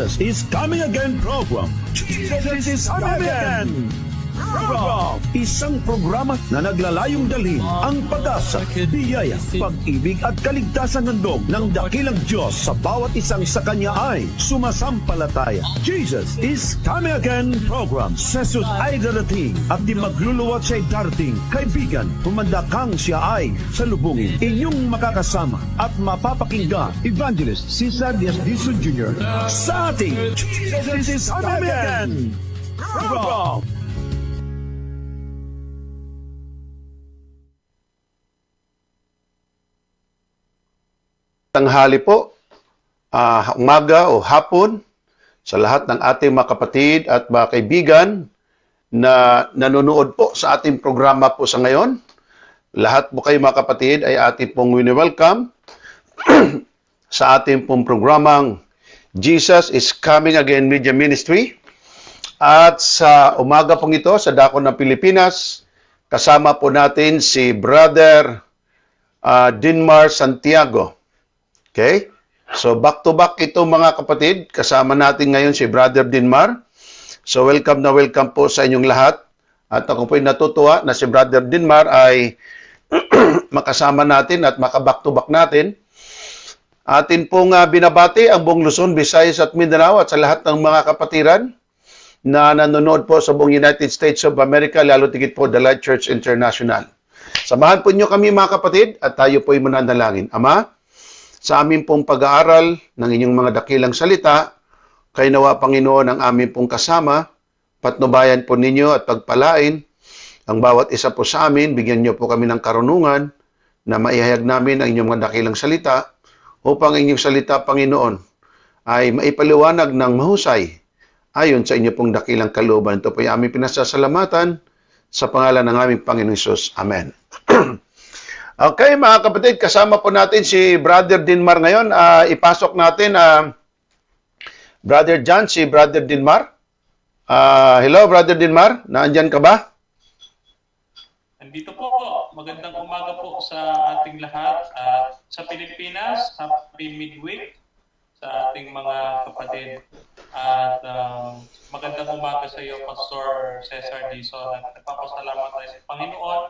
Jesus is Coming Again program. Jesus is Coming Again program. Isang programa na naglalayong dalhin ang pag-asa, biyaya, pag-ibig at kaligtasan handog ng dakilang Diyos sa bawat isang sa Kanya ay sumasampalataya. Jesus is Coming Again program. sa Jesus ay darating at di magluluwat siya'y darating. Kaibigan, humanda kang siya ay salubungin. Inyong makakasama at mapapakinggan Evangelist Cesar Diaz-Dizon Jr. sa ating Jesus is Coming Again program. Tanghali po, umaga o hapon sa lahat ng ating mga kapatid at mga kaibigan na nanonood po sa ating programa po sa ngayon. Lahat po kayo mga kapatid ay ating pong wini-welcome sa ating pong programang Jesus is Coming Again Media Ministry. At sa umaga pong ito sa Dako ng Pilipinas, kasama po natin si Brother Dinmar Santiago. Okay? So, back-to-back ito mga kapatid. Kasama natin ngayon si Brother Dinmar. So, welcome na welcome po sa inyong lahat. At ako po'y natutuwa na si Brother Dinmar ay makasama natin at makaback-to-back natin. Atin pong binabati ang buong Luzon, Visayas at Mindanao at sa lahat ng mga kapatiran na nanonood po sa buong United States of America, lalo tigit po The Light Church International. Samahan po niyo kami mga kapatid at tayo po ay mananalangin. Ama, sa amin pong pag-aaral ng inyong mga dakilang salita, kay nawa Panginoon ang amin pong kasama, patnubayan po ninyo at pagpalain ang bawat isa po sa amin, bigyan niyo po kami ng karunungan na maihayag namin ang inyong mga dakilang salita upang inyong salita, Panginoon, ay maipaliwanag ng mahusay ayon sa inyo pong dakilang kalooban. Ito po ay aming pinasasalamatan sa pangalan ng aming Panginoon Hesus. Amen. Okay, mga kapatid, kasama po natin si Brother Dinmar ngayon. Ipasok natin Brother John, si Brother Dinmar. Hello, Brother Dinmar. Naandyan ka ba? Nandito po. Magandang umaga po sa ating lahat. At sa Pilipinas, happy midweek sa ating mga kapatid. At magandang umaga sa iyo, Pastor Cesar Dizon. At nagpapasalamat tayo sa Panginoon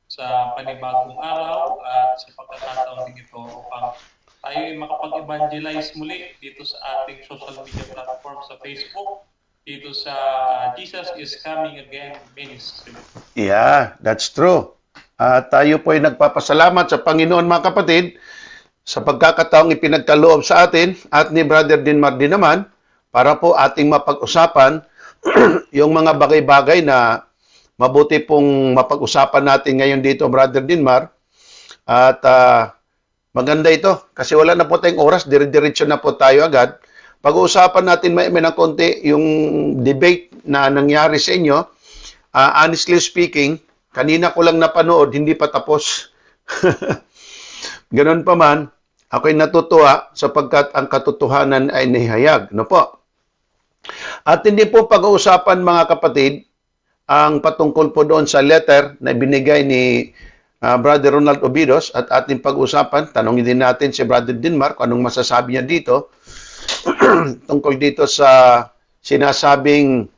sa panibagong araw at sa pagkakataon din ito upang tayo ay makapag-evangelize muli dito sa ating social media platform sa Facebook, dito sa Jesus is Coming Again Ministry. Yeah, that's true. Tayo po ay nagpapasalamat sa Panginoon mga kapatid sa pagkakataong ipinagkaloob sa atin at ni Brother Dinmar din naman para po ating mapag-usapan yung mga bagay-bagay na mabuti pong mapag-usapan natin ngayon dito, Brother Dinmar. At maganda ito kasi wala na po tayong oras, dire-diretso na po tayo agad. Pag-uusapan natin may ng konti yung debate na nangyari sa inyo. Honestly speaking, kanina ko lang napanood, hindi pa tapos. Ganon pa man, ako'y natutuwa sapagkat ang katotohanan ay nahihayag. No po? At hindi po pag-uusapan mga kapatid, ang patungkol po doon sa letter na binigay ni Brother Ronald Obidos at ating pag-usapan, tanongin din natin si Brother Dinmar kung anong masasabi niya dito tungkol dito sa sinasabing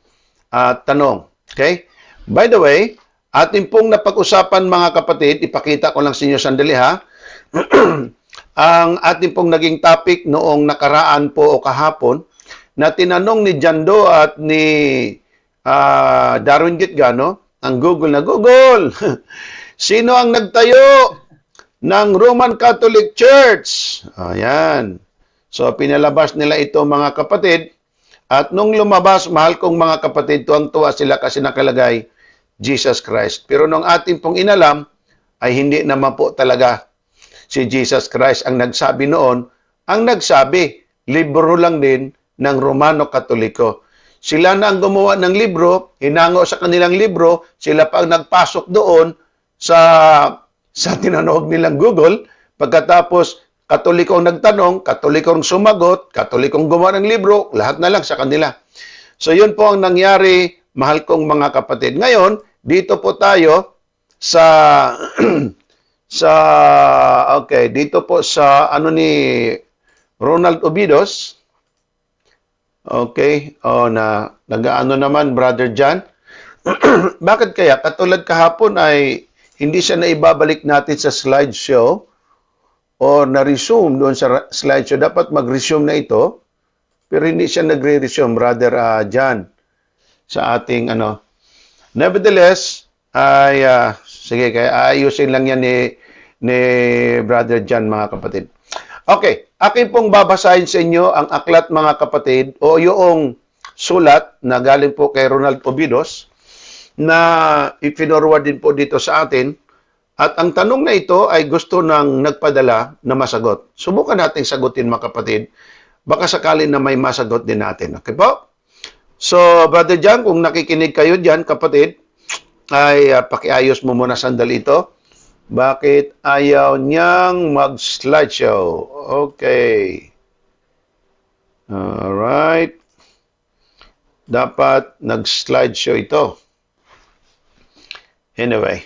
tanong. Okay? By the way, ating pong napag-usapan mga kapatid, ipakita ko lang sa inyo sandali ha, ang ating pong naging topic noong nakaraan po o kahapon na tinanong ni Jando at ni Darwin Gitgano, ang Google na Google, sino ang nagtayo ng Roman Catholic Church? Ayan. So, pinalabas nila ito mga kapatid. At nung lumabas, mahal kong mga kapatid, tuwang-tuwa sila kasi nakalagay Jesus Christ. Pero nung ating pong inalam, ay hindi naman po talaga si Jesus Christ ang nagsabi noon. Ang nagsabi, libro lang din ng Romano Katoliko. Sila na ang gumawa ng libro, hinango sa kanilang libro, sila pa ang nagpasok doon sa tinanong nilang Google. Pagkatapos, Katolikong nagtanong, Katolikong sumagot, Katolikong gumawa ng libro, lahat na lang sa kanila. So yun po ang nangyari, mahal kong mga kapatid. Ngayon, dito po tayo sa dito po sa ni Ronald Obidos. Okay, nag-aano naman Brother John. Bakit kaya katulad kahapon ay hindi siya naibabalik natin sa slideshow o na-resume doon sa slideshow? Dapat mag-resume na ito, pero hindi siya nagre-resume, Brother John, sa ating Nevertheless, sige, kaya ayusin lang yan ni Brother John, mga kapatid. Okay, akin pong babasahin sa inyo ang aklat, mga kapatid, o yung sulat na galing po kay Ronald Obidos na ipinorward din po dito sa atin. At ang tanong na ito ay gusto ng nagpadala na masagot. Subukan natin sagutin mga kapatid. Baka sakali na may masagot din natin. Okay po? So, Brother John, kung nakikinig kayo dyan, kapatid, ay pakiayos mo muna sandali ito. Bakit ayaw niyang mag-slideshow? Okay. Alright. Dapat nag-slideshow ito. Anyway.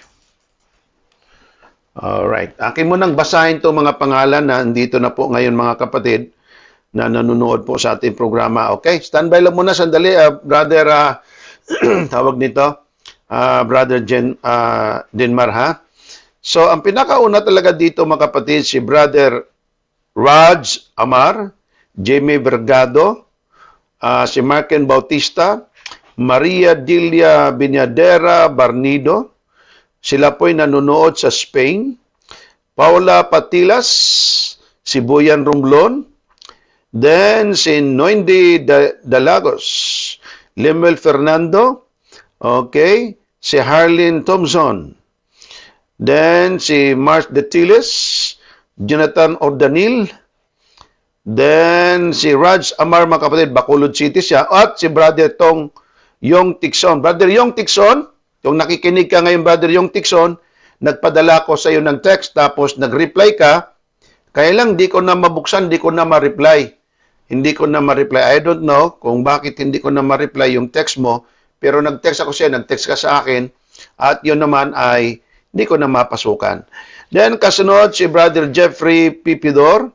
Alright. Akin mo nang basahin to mga pangalan na andito na po ngayon mga kapatid na nanonood po sa ating programa. Okay? Standby lang muna sandali, Brother, tawag nito, Brother Dinmar, ha? So, ang pinakauna talaga dito mga kapatid, si Brother Raj Amar, Jamie Vergado, si Marken Bautista, Maria Dilia Binyadera Barnido, sila po'y nanonood sa Spain. Paula Patilas, si Boyan Romblon, then si Noindy Dalagos, Lemuel Fernando, okay, si Harlene Thompson, then si Mars Detiles, Jonathan Ordanil, then si Raj Amar, mga kapatid, Bacolod City siya, at si Brother Tong Yong Tikson. Brother Yong Tikson, kung nakikinig ka ngayon, Brother Yong Tikson, nagpadala ko sa iyo ng text, tapos nag-reply ka, kaya lang di ko na mabuksan, di ko na ma-reply. Hindi ko na ma-reply. I don't know kung bakit hindi ko na ma-reply yung text mo, pero nag-text ako siya, nag-text ka sa akin, at yun naman ay hindi ko na mapasukan. Then kasunod si Brother Jeffrey Pipidor,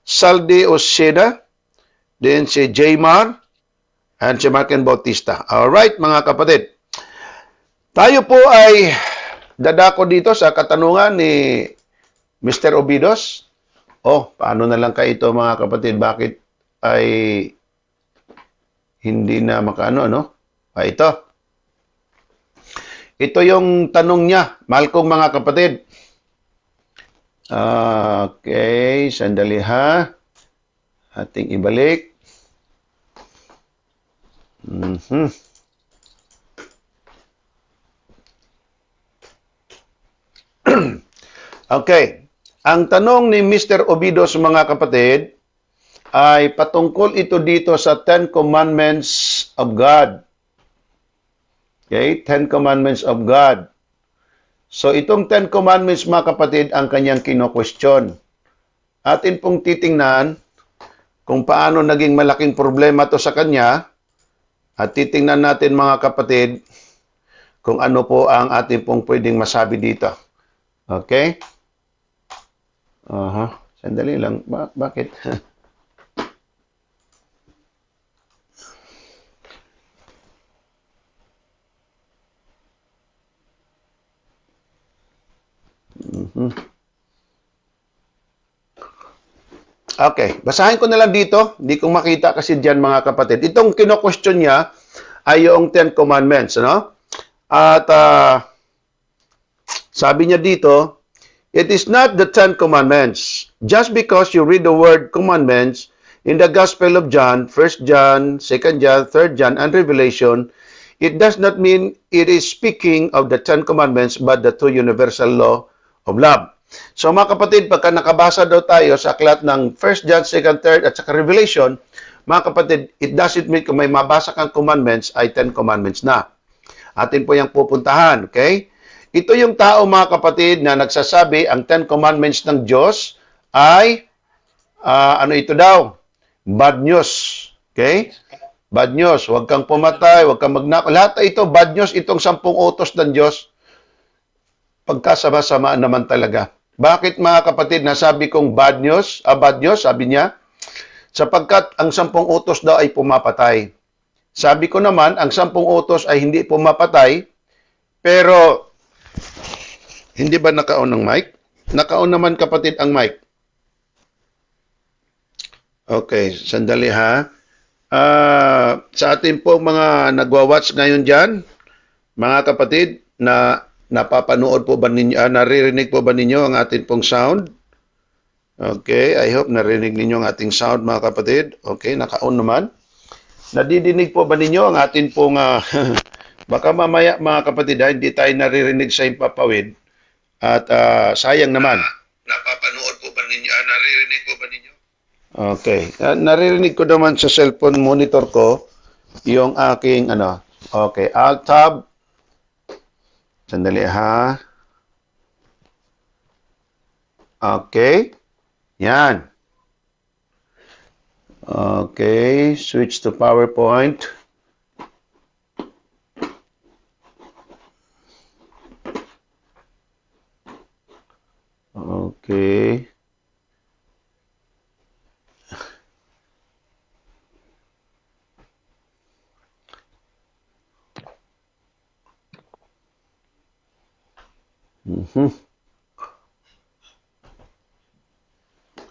Saldi Oseda, then si Jaymar, and si Marken Bautista. Alright, mga kapatid. Tayo po ay dadako dito sa katanungan ni Mr. Obidos. Paano na lang kayo ito, mga kapatid? Bakit ay hindi na makaano, no? Ito. Ito yung tanong niya, mahal kong mga kapatid. Okay, sandali ha. Ating ibalik. Okay. Ang tanong ni Mr. Obidos, mga kapatid, ay patungkol ito dito sa 10 Commandments of God. Okay? 10 Commandments of God. So, itong 10 Commandments, mga kapatid, ang kanyang kino-question. Atin pong titingnan kung paano naging malaking problema to sa kanya, at titingnan natin, mga kapatid, kung ano po ang atin pong pwedeng masabi dito. Okay? Sandali lang. Bakit? Okay, basahin ko na lang dito. Hindi ko makita kasi dyan, mga kapatid. Itong kino-question niya ay yung 10 Commandments, no? At sabi niya dito, it is not the 10 Commandments. Just because you read the word commandments in the Gospel of John, 1 John, 2 John, 3 John, and Revelation, it does not mean it is speaking of the 10 Commandments but the two universal law of love. So, mga kapatid, pagka nakabasa daw tayo sa aklat ng 1 John, 2, 3, at saka Revelation, mga kapatid, it doesn't mean kung may mabasa kang commandments ay 10 commandments na. Atin po yung pupuntahan, okay? Ito yung tao, mga kapatid, na nagsasabi ang 10 commandments ng Diyos ay, ano ito daw? Bad news, okay? Bad news, huwag kang pumatay, huwag kang magnakaw. Lahat ito, bad news, itong 10 utos ng Diyos, pagkasama-samaan naman talaga. Bakit, mga kapatid, nasabi kong bad news, sabi niya, sapagkat ang 10 utos daw ay pumapatay. Sabi ko naman, ang 10 utos ay hindi pumapatay, pero hindi ba naka-on ng mic? Naka-on naman, kapatid, ang mic. Okay, sandali ha. Sa atin po mga nagwa-watch ngayon dyan, mga kapatid, na napapanood po ba ninyo, naririnig po ba ninyo ang atin pong sound? Okay, I hope narinig ninyo ang ating sound, mga kapatid. Okay, naka-on naman. Nadidinig po ba ninyo ang atin pong, baka mamaya, mga kapatid, hindi tayo naririnig sa impapawid. At sayang naman. Napapanood po ba ninyo, naririnig po ba ninyo? Okay, naririnig ko naman sa cellphone monitor ko yung aking, okay, Alt-Tab. Sandali ha. Okay. Yan. Okay. Switch to PowerPoint. Okay.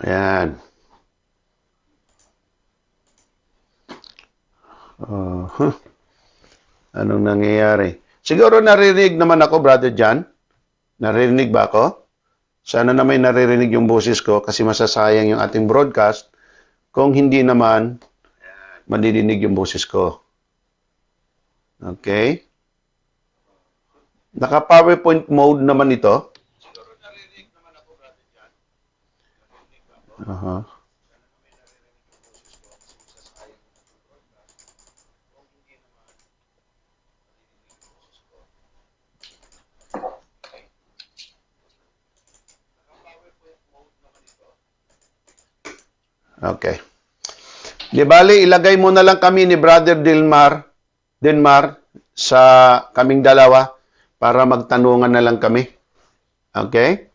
Ayan. ang nangyayari. Siguro naririnig naman ako, Brother John. Naririnig ba ako? Sana na may naririnig yung boses ko kasi masasayang yung ating broadcast. Kung hindi naman, madidinig yung boses ko. Okay? Naka-PowerPoint mode naman ito. Aha. Okay. Di bali, ilagay mo na lang kami ni Brother Denmar sa kaming dalawa para magtanungan na lang kami. Okay?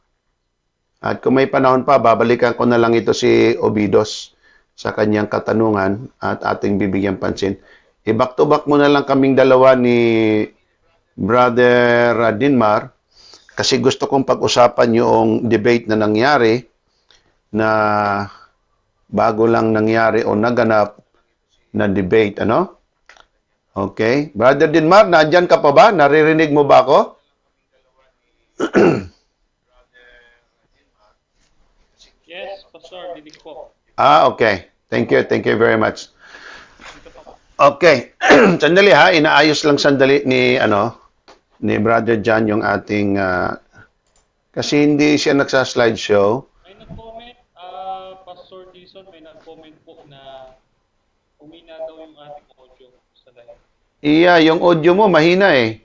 At kung may panahon pa, babalikan ko na lang ito si Obidos sa kanyang katanungan at ating bibigyan pansin. I-back to back mo na lang kaming dalawa ni Brother Denmar kasi gusto kong pag-usapan yung debate na nangyari na bago lang nangyari o naganap na debate, ano? Okay. Brother Denmar, nandyan ka pa ba? Naririnig mo ba ako? Yes, Pastor, dinig po. Okay. Thank you. Thank you very much. Okay. Sandali ha, inaayos lang sandali ni Brother John yung ating kasi hindi siya nagsa-slideshow. May nag-comment, Pastor Dison, may nag-comment po na humina daw yung ating audio sa live. Iya, yung audio mo mahina eh.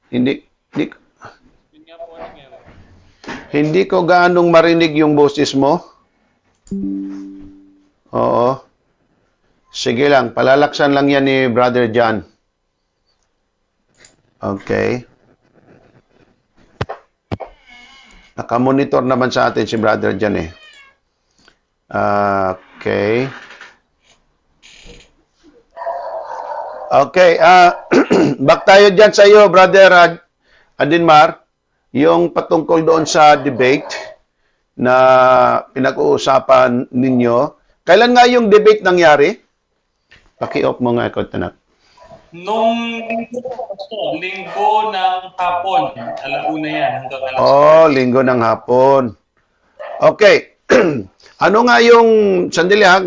Hindi Yun nga po ang nangyari. hindi ko gaanong marinig yung boses mo. Oo. Sige lang, palalaksan lang yan ni Brother John. Okay. Nakamonitor naman sa atin si Brother John eh. Okay. Okay, back tayo dyan sa iyo, Brother Denmar, yung patungkol doon sa debate na pinag-uusapan ninyo. Kailan nga yung debate nangyari? Paki-off mo nga ikaw, tanak. Nung linggo, Pastor, linggo ng hapon, alauna yan, hanggang alas. Oh, linggo ng hapon. Okay. Ano nga yung, sandali ha,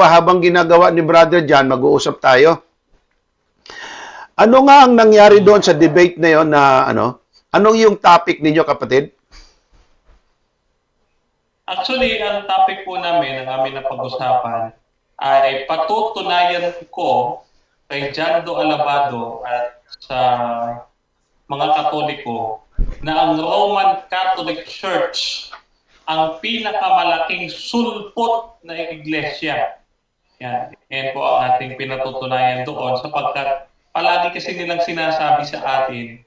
habang ginagawa ni Brother John, mag-uusap tayo. Ano nga ang nangyari doon sa debate na yon na anong yung topic ninyo, kapatid? Actually, ang topic po namin, ang aming napag-usapan, ay patutunayan ko kay John Do Alabado at sa mga Katoliko na ang Roman Catholic Church ang pinakamalaking sulpot na iglesia. Yan. Yan po ang ating pinatutunayan doon sapagkat palagi kasi nilang sinasabi sa atin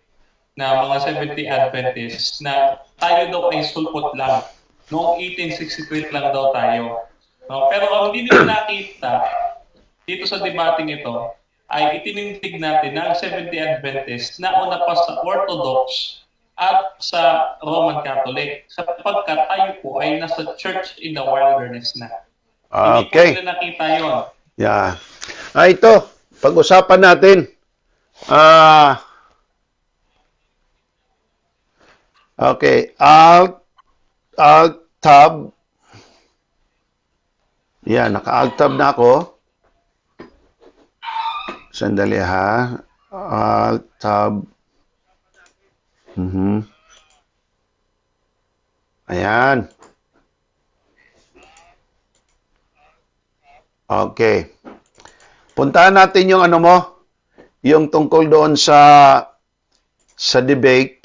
na mga Seventh-day Adventists na tayo daw ay sulpot lang. Noong 1863 lang daw tayo. No? Pero ang hindi nila nakita dito sa debating ito ay itinindig natin ng Seventh-day Adventist na una pa sa Orthodox at sa Roman Catholic sapagkat tayo po ay nasa church in the wilderness na. Okay. Hindi po nila nakita yun. Yeah. Ito, pag-usapan natin. Okay. Alt-tab. Yan, naka-alt-tab na ako. Sandali ha. Alt-tab. Ayan. Okay. Puntahan natin yung yung tungkol doon sa debate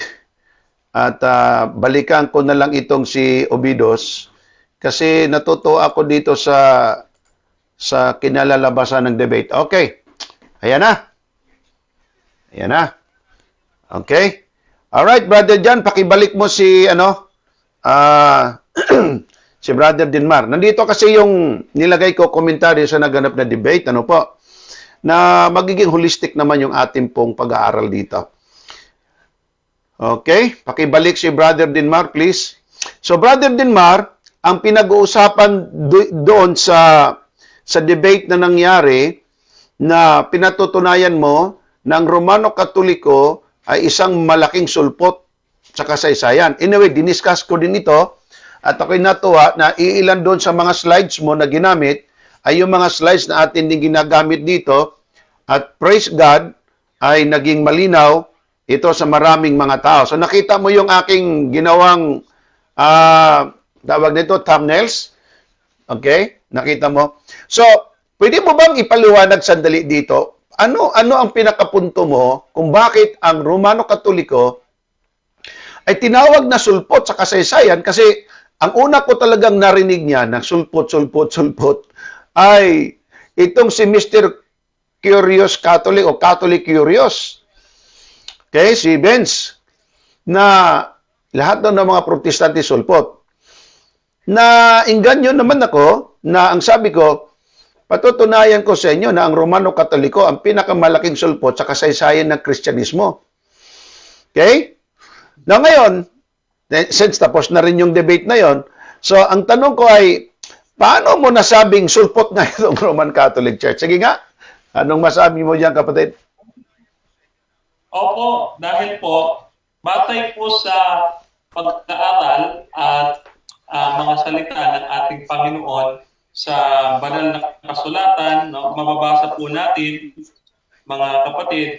at balikan ko na lang itong si Obidos kasi natuto ako dito sa kinalalabasan ng debate. Okay. Ayan na. Ayan na. Okay. All right, Brother John, pakibalik mo si si Brother Denmar. Nandito kasi yung nilagay ko komentaryo sa naganap na debate, na magiging holistic naman yung ating pong pag-aaral dito. Okay, pakibalik si Brother Denmar, please. So, Brother Denmar, ang pinag-uusapan doon sa debate na nangyari, na pinatutunayan mo ng Romano Katoliko ay isang malaking sulpot sa kasaysayan. Anyway, diniscuss ko din ito at ako'y natuwa na iilan doon sa mga slides mo na ginamit ay yung mga slides na atin din ginagamit dito at praise God ay naging malinaw ito sa maraming mga tao. So nakita mo yung aking ginawang tawag nito, thumbnails? Okay? Nakita mo? So, pwede mo bang ipaliwanag sandali dito? Ano ang pinakapunto mo kung bakit ang Romano Katoliko ay tinawag na sulpot sa kasaysayan? Kasi ang una ko talagang narinig niya na sulpot ay itong si Mr. Curious Catholic o Catholic Curious. Okay, si Benz, na lahat ng mga protestante sulpot. Na inganyo naman ako na ang sabi ko, patutunayan ko sa inyo na ang Romano Katoliko ang pinakamalaking sulpot sa kasaysayan ng Kristyanismo. Okay? Na ngayon, since tapos na rin yung debate na yon, so ang tanong ko ay, paano mo nasabing sulpot na itong Roman Catholic Church? Sige nga, anong masabi mo diyan, kapatid? Opo, dahil po, batay po sa pag-aaral at mga salita ng ating Panginoon sa banal na kasulatan, no, mababasa po natin, mga kapatid,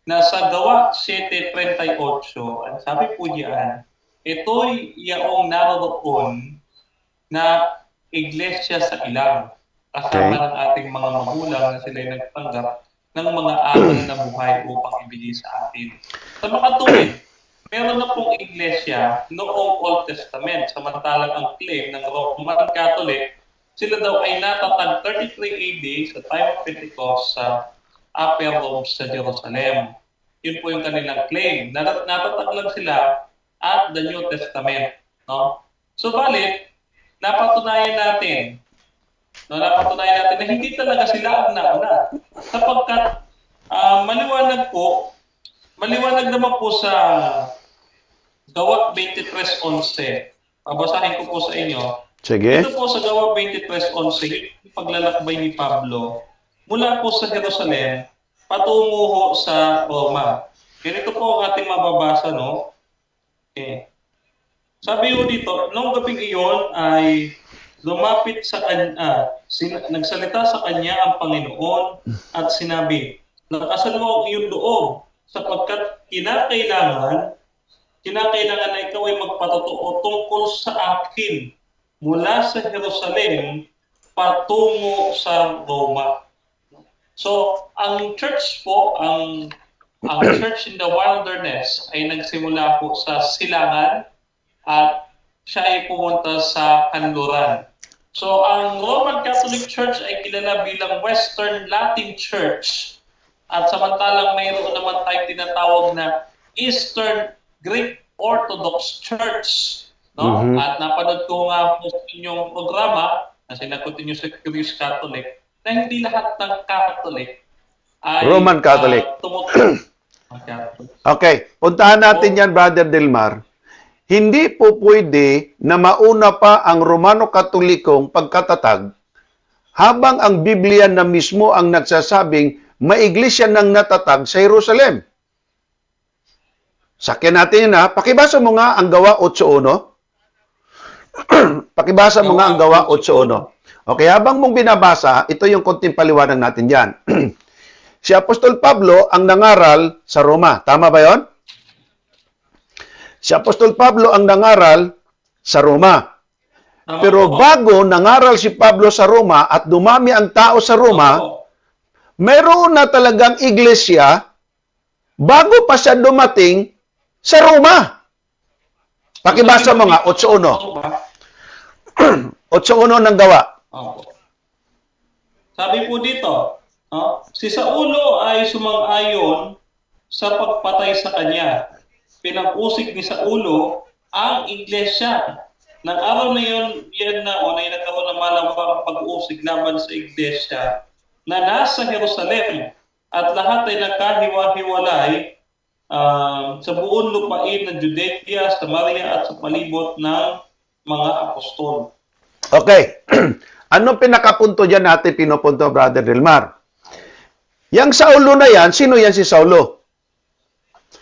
na sa Gawa 7:38, ang sabi po diyan, ito'y yaong naroon na iglesia sa ilang, kasama ng ating mga magulang na sila'y nagtanggap ng mga aral na buhay upang ibigay sa atin. Sa makatuwid, meron na pong iglesia noong Old Testament, samantalang ang claim ng Roman Catholic, sila daw ay natatag 33 AD sa time of Pentecost sa Upper Room sa Jerusalem. Yun po yung kanilang claim. Natatag lang sila at the New Testament. No? So, balit, napatunayan natin na hindi talaga sila ang nauna. Sapagkat maliwanag naman po sa Gawa 23:11. Babasahin ko po sa inyo. Sige. Ito po sa Gawa 23:11, paglalakbay ni Pablo mula po sa Jerusalem patungo ho sa Roma. Ganito po ang ating mababasa, no? Okay. Sabi ho dito, noong gabing iyon ay lumapit sa kanya, nagsalita sa kanya ang Panginoon at sinabi, lakasan mo ang iyong loob sapagkat kinakailangan na ikaw ay magpatotoo tungkol sa akin mula sa Jerusalem patungo sa Roma. So, ang church po, ang church in the wilderness ay nagsimula po sa silangan at siya ay pumunta sa kanluran. So, ang Roman Catholic Church ay kilala bilang Western Latin Church at samantalang mayroon naman tayong tinatawag na Eastern Greek Orthodox Church. No? Mhm. At napanood ko nga po sa inyong programa na sinagot niyo sa Curious Catholic na hindi lahat ng Catholic ay Roman Catholic. tumutulong. Okay, puntahan natin yan, Brother Delmar. Hindi po pwede na mauna pa ang Romano Katolikong pagkatatag habang ang Biblia na mismo ang nagsasabing may iglesia nang natatag sa Jerusalem. Sakyan natin yun ha. Pakibasa mo nga ang Gawa 8:1. Pakibasa mo nga ang Gawa 8:1. Okay, habang mong binabasa, ito yung konting paliwanag natin dyan. Si Apostol Pablo ang nangaral sa Roma. Tama ba yon? Si Apostol Pablo ang nangaral sa Roma. Pero bago nangaral si Pablo sa Roma at dumami ang tao sa Roma, meron na talagang iglesia bago pa siya dumating sa Roma. Pakibasa mo nga, 8:1. 8:1 ng Gawa. Sabi po dito, si Saulo ay sumang-ayon sa pagpatay sa kanya. Pinag-usig ni Saulo ang iglesia. Nang araw na yun, yan na nagkaroon ng malawakang pag-uusig laban sa iglesia na nasa Jerusalem at lahat ay nagkahiwa-hiwalay sa buong lupain ng Judea, Samaria at sa palibot ng mga apostol. Okay. Anong pinakapunto dyan natin pinupunto, Brother Delmar? Yang Saulo na yan, sino yan si Saulo?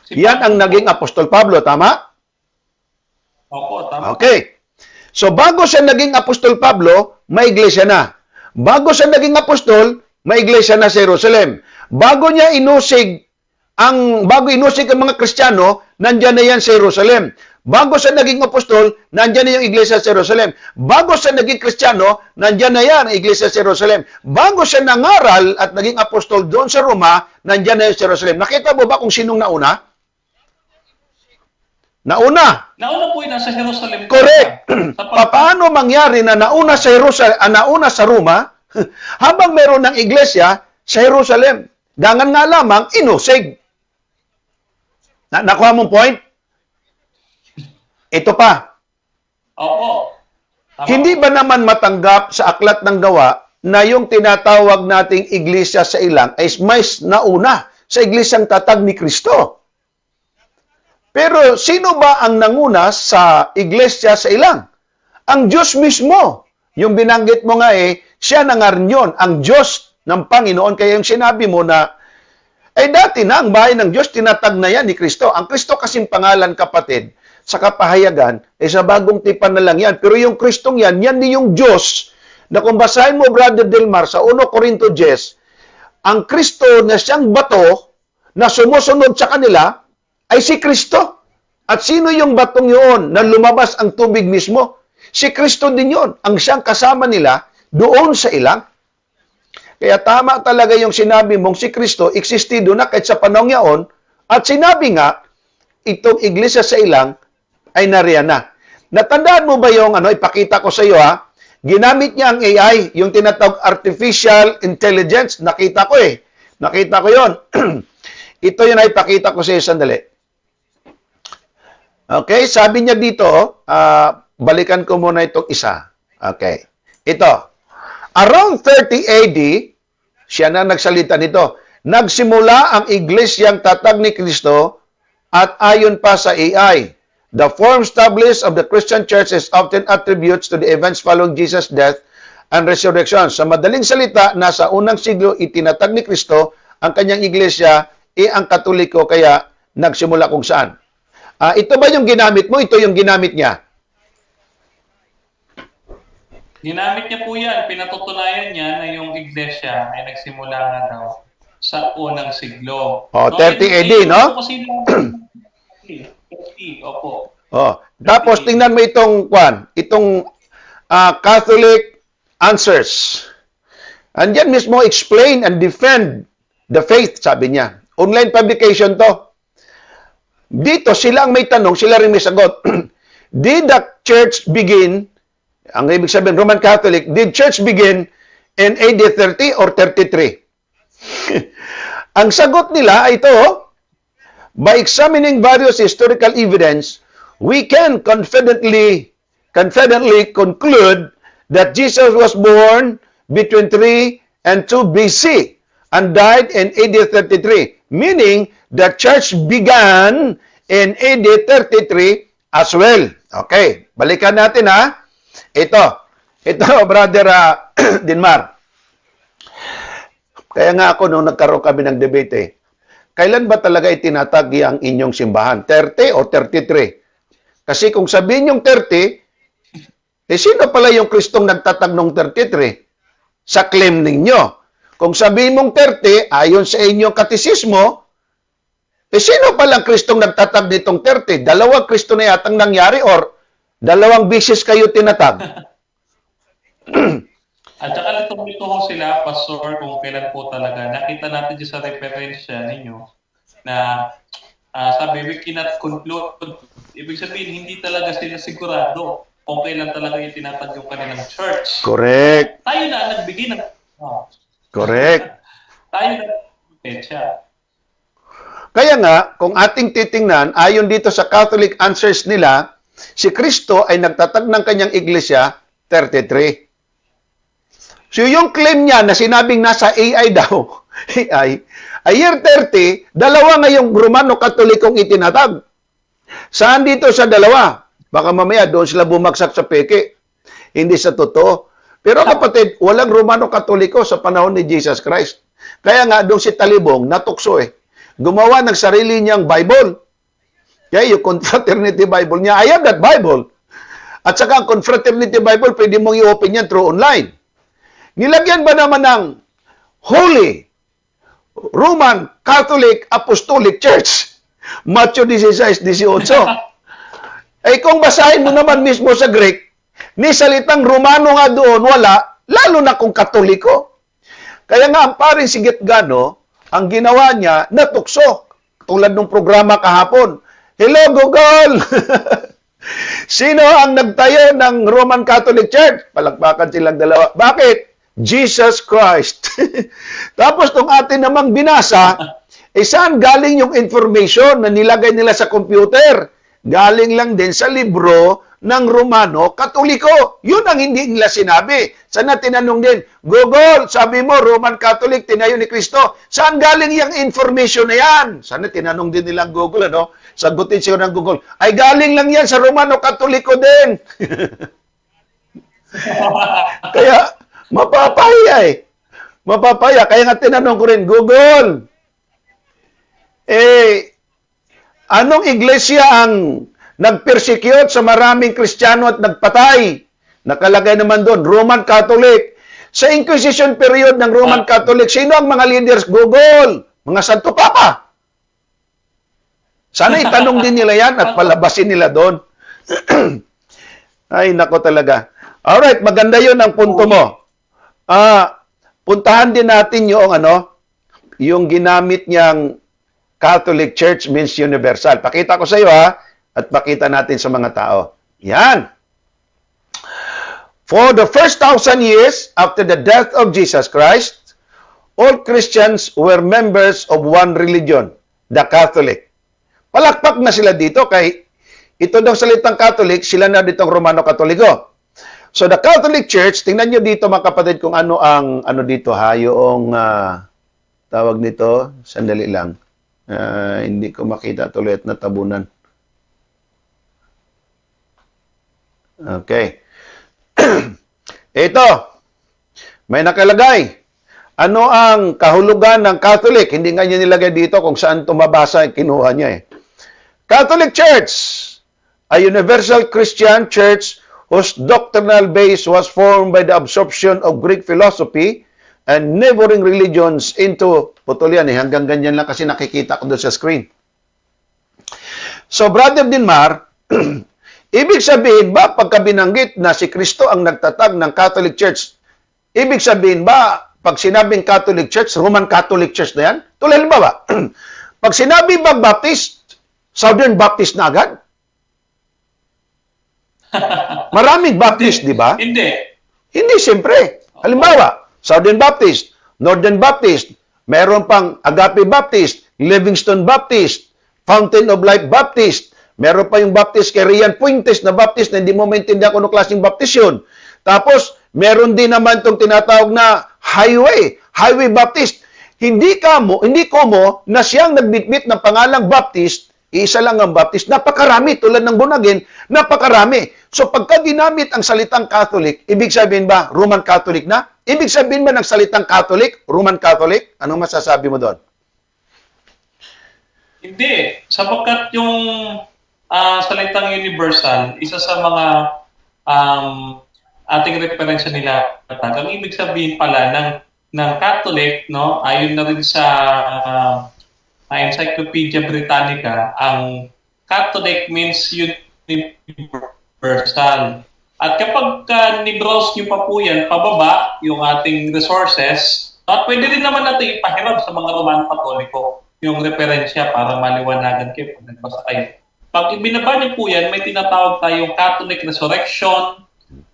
Si Yan ang Pablo naging Apostol Pablo, tama? Opo, tama. Okay. So bago siya naging Apostol Pablo, may iglesia na. Bago siya naging apostol, may iglesia na sa Jerusalem. Bago inusig ang mga Kristiyano, nandiyan na yan sa Jerusalem. Bago siya naging apostol, nandiyan na yung iglesia sa Jerusalem. Bago siya naging Kristiyano, nandiyan na yan ang iglesia sa Jerusalem. Bago siya nangaral at naging apostol doon sa Roma, nandiyan na yan sa Jerusalem. Nakita mo ba kung sinong nauna? Nauna. Nauna po yung nasa Jerusalem. Correct. Sa Paano mangyari na nauna sa Jerusalem, nauna sa Roma, habang meron ng iglesia sa Jerusalem? Gangan nga lamang, inusig. Nakuha mong point? Ito pa. Opo. Tama. Hindi ba naman matanggap sa aklat ng gawa na yung tinatawag nating iglesia sa ilang ay mas nauna sa iglesyang tatag ni Kristo? Pero sino ba ang nanguna sa iglesia sa ilang? Ang Diyos mismo. Yung binanggit mo nga siya nangarnyon, ang Diyos ng Panginoon. Kaya yung sinabi mo na, dati na ang bahay ng Diyos, tinatag na yan ni Kristo. Ang Kristo kasing pangalan, kapatid, sa kapahayagan, sa bagong tipan na lang yan. Pero yung Kristong yan din yung Diyos, na kung basahin mo, Brother Delmar, sa 1 Corinto 10, ang Kristo na siyang bato, na sumusunod sa kanila, ay si Kristo. At sino yung batong yun na lumabas ang tubig mismo? Si Kristo din yun, ang siyang kasama nila doon sa ilang. Kaya tama talaga yung sinabi mong si Kristo, existido na kahit sa panahon yaon, at sinabi nga, itong iglesia sa ilang ay nariyan na. Natandaan mo ba yung ipakita ko sa iyo ginamit niya ang AI, yung tinatawag artificial intelligence, nakita ko Nakita ko yon. Ito yun ay ipakita ko sa iyo sandali. Okay, sabi niya dito, balikan ko muna itong isa. Okay. Ito. Around 30 AD, siya na nagsalita nito. Nagsimula ang iglesyang tatag ni Kristo at ayon pa sa AI. The form established of the Christian church is often attributes to the events following Jesus' death and resurrection. Sa madaling salita, nasa unang siglo itinatag ni Kristo ang kanyang iglesia ang Katoliko kaya nagsimula kung saan. Ito ba yung ginamit mo? Ito yung ginamit niya. Ginamit niya po yan. Pinatutunayan niya na yung iglesia ay nagsimula nga daw sa unang siglo. 30 AD, no? Kasi 30, opo. Tapos tingnan mo itong Catholic Answers. Andyan mismo explain and defend the faith, sabi niya. Online publication to. Dito sila ang may tanong, sila rin may sagot. Did the church begin, ang ibig sabihin Roman Catholic, did church begin in AD 30 or 33? Ang sagot nila ay ito, by examining various historical evidence, we can confidently conclude that Jesus was born between 3 and 2 BC and died in AD 33, meaning the church began in AD 33 as well. Okay, balikan natin Ito, Brother Dinmar. Kaya nga ako nung nagkaroon kami ng debate, kailan ba talaga itinatag ang inyong simbahan? 30 o 33? Kasi kung sabihin yung 30, sino pala yung Kristong nagtatag ng 33? Sa claim ninyo. Kung sabihin mong 30, ayon sa inyong katisismo, sino palang Kristong nagtatag nitong 30? Dalawang Kristo na yatang nangyari or dalawang bisis kayo tinatag? At saka litong-lito ho sila, Pastor, kung kailan po talaga. Nakita natin dyan sa referensya ninyo na sabi, we cannot conclude. Ibig sabihin, hindi talaga sila sigurado kung kailan talaga itinatag yung kanilang church. Correct. Tayo na ang nagbigay ng... Correct. Tayo na petsa. Kaya nga, kung ating titingnan, ayon dito sa Catholic Answers nila, si Kristo ay nagtatag ng kanyang iglesia 33. So yung claim niya na sinabing nasa AI daw, AI, ay year 30, dalawa ngayong Romano-Katolikong itinatag. Saan dito sa dalawa? Baka mamaya doon sila bumagsak sa peke. Hindi sa totoo. Pero kapatid, walang Romano-Katoliko sa panahon ni Jesus Christ. Kaya nga, doon si Talibong, natukso eh. Gumawa ng sarili niyang Bible. Kaya yung Confraternity Bible niya, I have that Bible. At saka ang Confraternity Bible, pwede mong i-open yan through online. Nilagyan ba naman ng Holy Roman Catholic Apostolic Church? Matthew 16:18. Eh kung basahin mo naman mismo sa Greek, ni salitang Romano nga doon, wala, lalo na kung Katoliko. Kaya nga ang paring si Gitgano, ang ginawa niya, natukso. Tulad ng programa kahapon. Hello Google! Sino ang nagtayo ng Roman Catholic Church? Palakpakan silang dalawa. Bakit? Jesus Christ. Tapos nung atin namang binasa, saan galing yung information na nilagay nila sa computer? Galing lang din sa libro ng Romano Katoliko. Yun ang hindi nila sinabi. Sana tinanong din, Google, sabi mo, Roman Catholic, tinayo ni Kristo. Saan galing yung information na yan? Sana tinanong din nilang Google, ano? Sagutin siya ng Google. Ay, galing lang yan sa Romano Katoliko din. Kaya, mapapaya eh. Mapapaya. Kaya nga tinanong ko rin, Google, anong iglesia ang nag-persecute sa maraming Kristiyano at nagpatay? Nakalagay naman doon, Roman Catholic. Sa Inquisition period ng Roman Catholic, sino ang mga leaders? Google. Mga Santo Papa. Sana itanong din nila yan at palabasin nila doon. Ay, nako talaga. Alright, maganda yun ang punto mo. Puntahan din natin yung ginamit niyang Catholic Church means universal. Pakita ko sa iyo at pakita natin sa mga tao. Yan. For the first 1,000 years after the death of Jesus Christ, all Christians were members of one religion, the Catholic. Palakpak na sila dito kay ito daw salitang Catholic, sila na ditong Romano Katoliko. So the Catholic Church, tingnan nyo dito mga kapatid kung ano dito yung tawag nito, sandali lang. Hindi ko makita tuloy at natabunan. Okay. Ito, may nakalagay. Ano ang kahulugan ng Catholic? Hindi nga niya nilagay dito kung saan tumabasa, kinuha niya eh. Catholic Church, a universal Christian church whose doctrinal base was formed by the absorption of Greek philosophy and neighboring religions into, putol yan hanggang ganyan lang kasi nakikita ko doon sa screen. So, Brother Dinmar, ibig sabihin ba, pagka binanggit na si Kristo ang nagtatag ng Catholic Church, ibig sabihin ba, pag sinabing Catholic Church, Roman Catholic Church na yan? Tulad ba ba? Pag sinabi ba Baptist, Southern Baptist na agad? Maraming Baptist, di ba? Hindi. Hindi, siyempre. Halimbawa, Southern Baptist, Northern Baptist, meron pang Agape Baptist, Livingston Baptist, Fountain of Life Baptist, meron pa yung Baptist kay Rian Fuentes na Baptist na hindi mo maintindihan kung ano klaseng Baptist yun. Tapos, meron din naman itong tinatawag na Highway Baptist. Hindi ko mo na siyang nagbitbit ng pangalang Baptist, isa lang ang Baptist, napakarami, tulad ng Bunagin, napakarami. So pagka ginamit ang salitang Catholic, ibig sabihin ba Roman Catholic na? Ibig sabihin ba ng salitang Catholic, Roman Catholic? Anong masasabi mo doon? Hindi. Sapagkat yung salitang universal, isa sa mga ating referensya nila. Ang ibig sabihin pala ng Catholic, no, ayon na rin sa Encyclopedia Britannica, ang Catholic means universal. At kapag ni-browse nyo pa po yan, pababa yung ating resources, at pwede rin naman natin ipahiram sa mga Romano Katoliko yung referensya para maliwanagan kayo pag nagbasa kayo. Pag ibinaba niyo po yan, may tinatawag tayong Catholic Resurrection,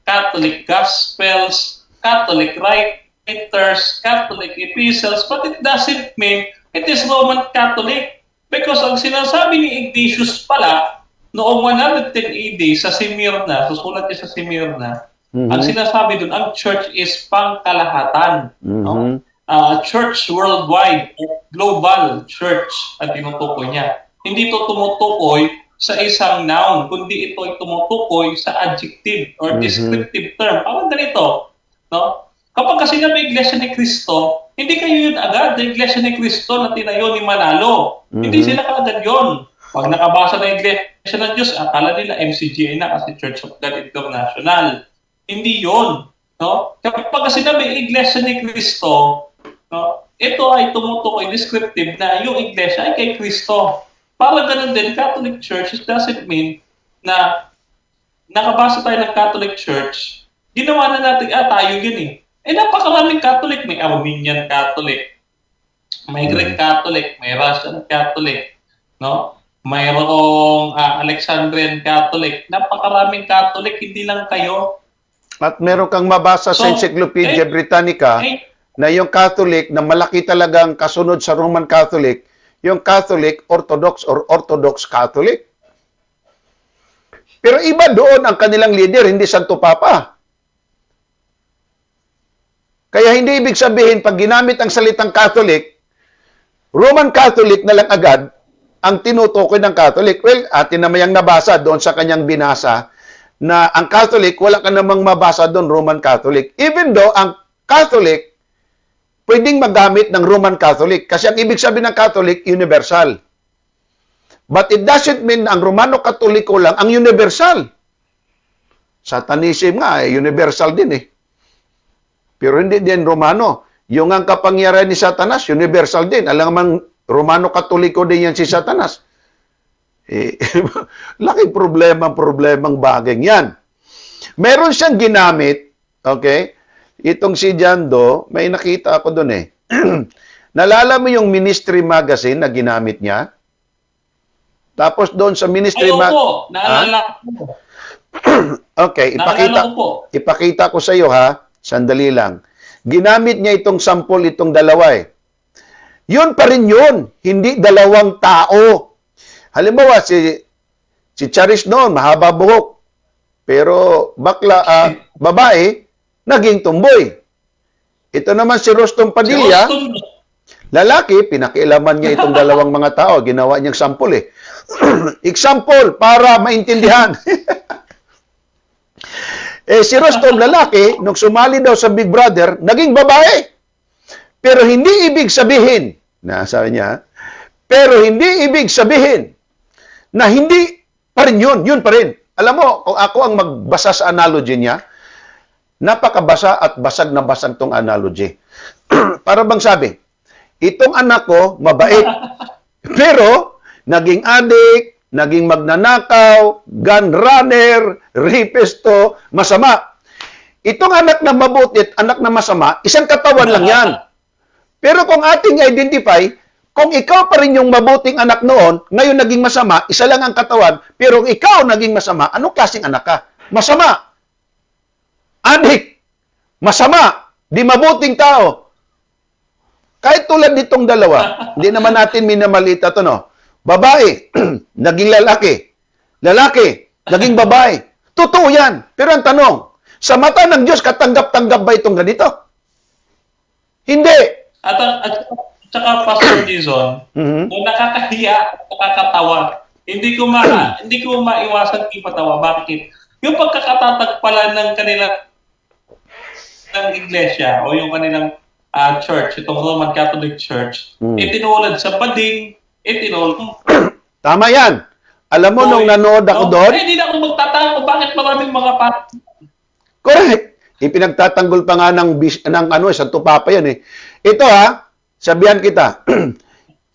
Catholic Gospels, Catholic Writers, Catholic Epistles, but it doesn't mean it is Roman Catholic. Because ang sinasabi ni Ignatius pala, noong 110 AD sa Smyrna, susulat niya sa Smyrna, ang sinasabi doon, ang church is pangkalahatan. No? Church worldwide, global church ang tinutukoy niya. Hindi ito tumutukoy sa isang noun, kundi ito ay tumutukoy sa adjective or descriptive term. Parang ganito, no? Kapag kasi na may iglesia ni Kristo, hindi kayo yun agad, the Iglesia ni Cristo na tinayo ni Manalo. Hindi sila kaagad yun. Pag nakabasa na Iglesia ng Diyos, akala nila MCGA na kasi Church of God International. Hindi yun. No? Kapag sinabi Iglesia ni Cristo, no, ito ay tumutukoy descriptive na yung Iglesia ay kay Cristo. Para ganun din, Catholic Church, it doesn't mean na nakabasa tayo ng Catholic Church, ginawa na natin, tayo yun eh. Napakaraming Catholic. May Armenian Catholic, may Greek Catholic, may Russian Catholic, no? Mayroong Alexandrian Catholic. Napakaraming Catholic, hindi lang kayo. At meron kang mabasa sa Encyclopedia Britannica na yung Catholic na malaki talagang kasunod sa Roman Catholic, yung Catholic Orthodox or Orthodox Catholic. Pero iba doon ang kanilang leader, hindi Santo Papa. Kaya hindi ibig sabihin, pag ginamit ang salitang Catholic, Roman Catholic na lang agad ang tinutukoy ng Catholic. Well, atin naman yung nabasa doon sa kanyang binasa na ang Catholic, wala ka namang mabasa doon, Roman Catholic. Even though ang Catholic, pwedeng magamit ng Roman Catholic. Kasi ang ibig sabihin ng Catholic, universal. But it doesn't mean ang Romano Katoliko lang ang universal. Satanism nga, universal din eh. Pero hindi din Romano. Yung ang kapangyarihan ni Satanas, universal din. Alam naman, Romano Katoliko din yan si Satanas. Laking problemang bagay yan. Meron siyang ginamit, okay? Itong si Jando, may nakita ako doon eh. Nalala mo yung Ministry Magazine na ginamit niya? Tapos doon sa Ministry Magazine. Naalala ko. Okay, ipakita ko sa iyo ha. Sandali lang. Ginamit niya itong sample, itong dalawa eh. Yun pa rin yun. Hindi dalawang tao. Halimbawa, si Charis noon, mahaba buhok. Pero babae, naging tumboy. Ito naman si Rostom Padilla, lalaki, pinakialaman niya itong dalawang mga tao. Ginawa niyang sample eh. Example, para maintindihan. Si Rostom, lalaki, nung sumali daw sa Big Brother, naging babae. Pero hindi ibig sabihin, sabi niya, pero hindi ibig sabihin na hindi pa rin yun pa rin. Alam mo, kung ako ang magbasa sa analogy niya, napakabasa at basag na basag tong analogy. Para bang sabi, itong anak ko, mabait. Pero, naging adik, naging magnanakaw, gun runner, rapisto, masama. Itong anak na mabuti at anak na masama, isang katawan lang yan. Pero kung ating identify, kung ikaw pa rin yung mabuting anak noon, ngayon naging masama, isa lang ang katawan, pero ikaw naging masama, anong klaseng anak ka? Masama. Adik. Masama. Di mabuting tao. Kahit tulad nitong dalawa, hindi naman natin minamalita ito, no? Babae, naging lalaki. Lalaki, naging babae. Totoo yan. Pero ang tanong, sa mata ng Diyos, katanggap-tanggap ba itong ganito? Hindi. At saka, Pastor Jason, kung nakakahiya, nakakatawa, hindi ko maiwasan ipatawa. Bakit? Yung pagkakatatag pala ng kanilang iglesia o yung kanilang church, itong Roman Catholic Church, itinulad sa bading, Tama yan. Alam mo, nung nanood ako doon, hindi na ako magtataka kung bakit maraming mga correct. Ipinagtatanggol pa nga ng Santo Papa yan eh. Ito sabihan kita,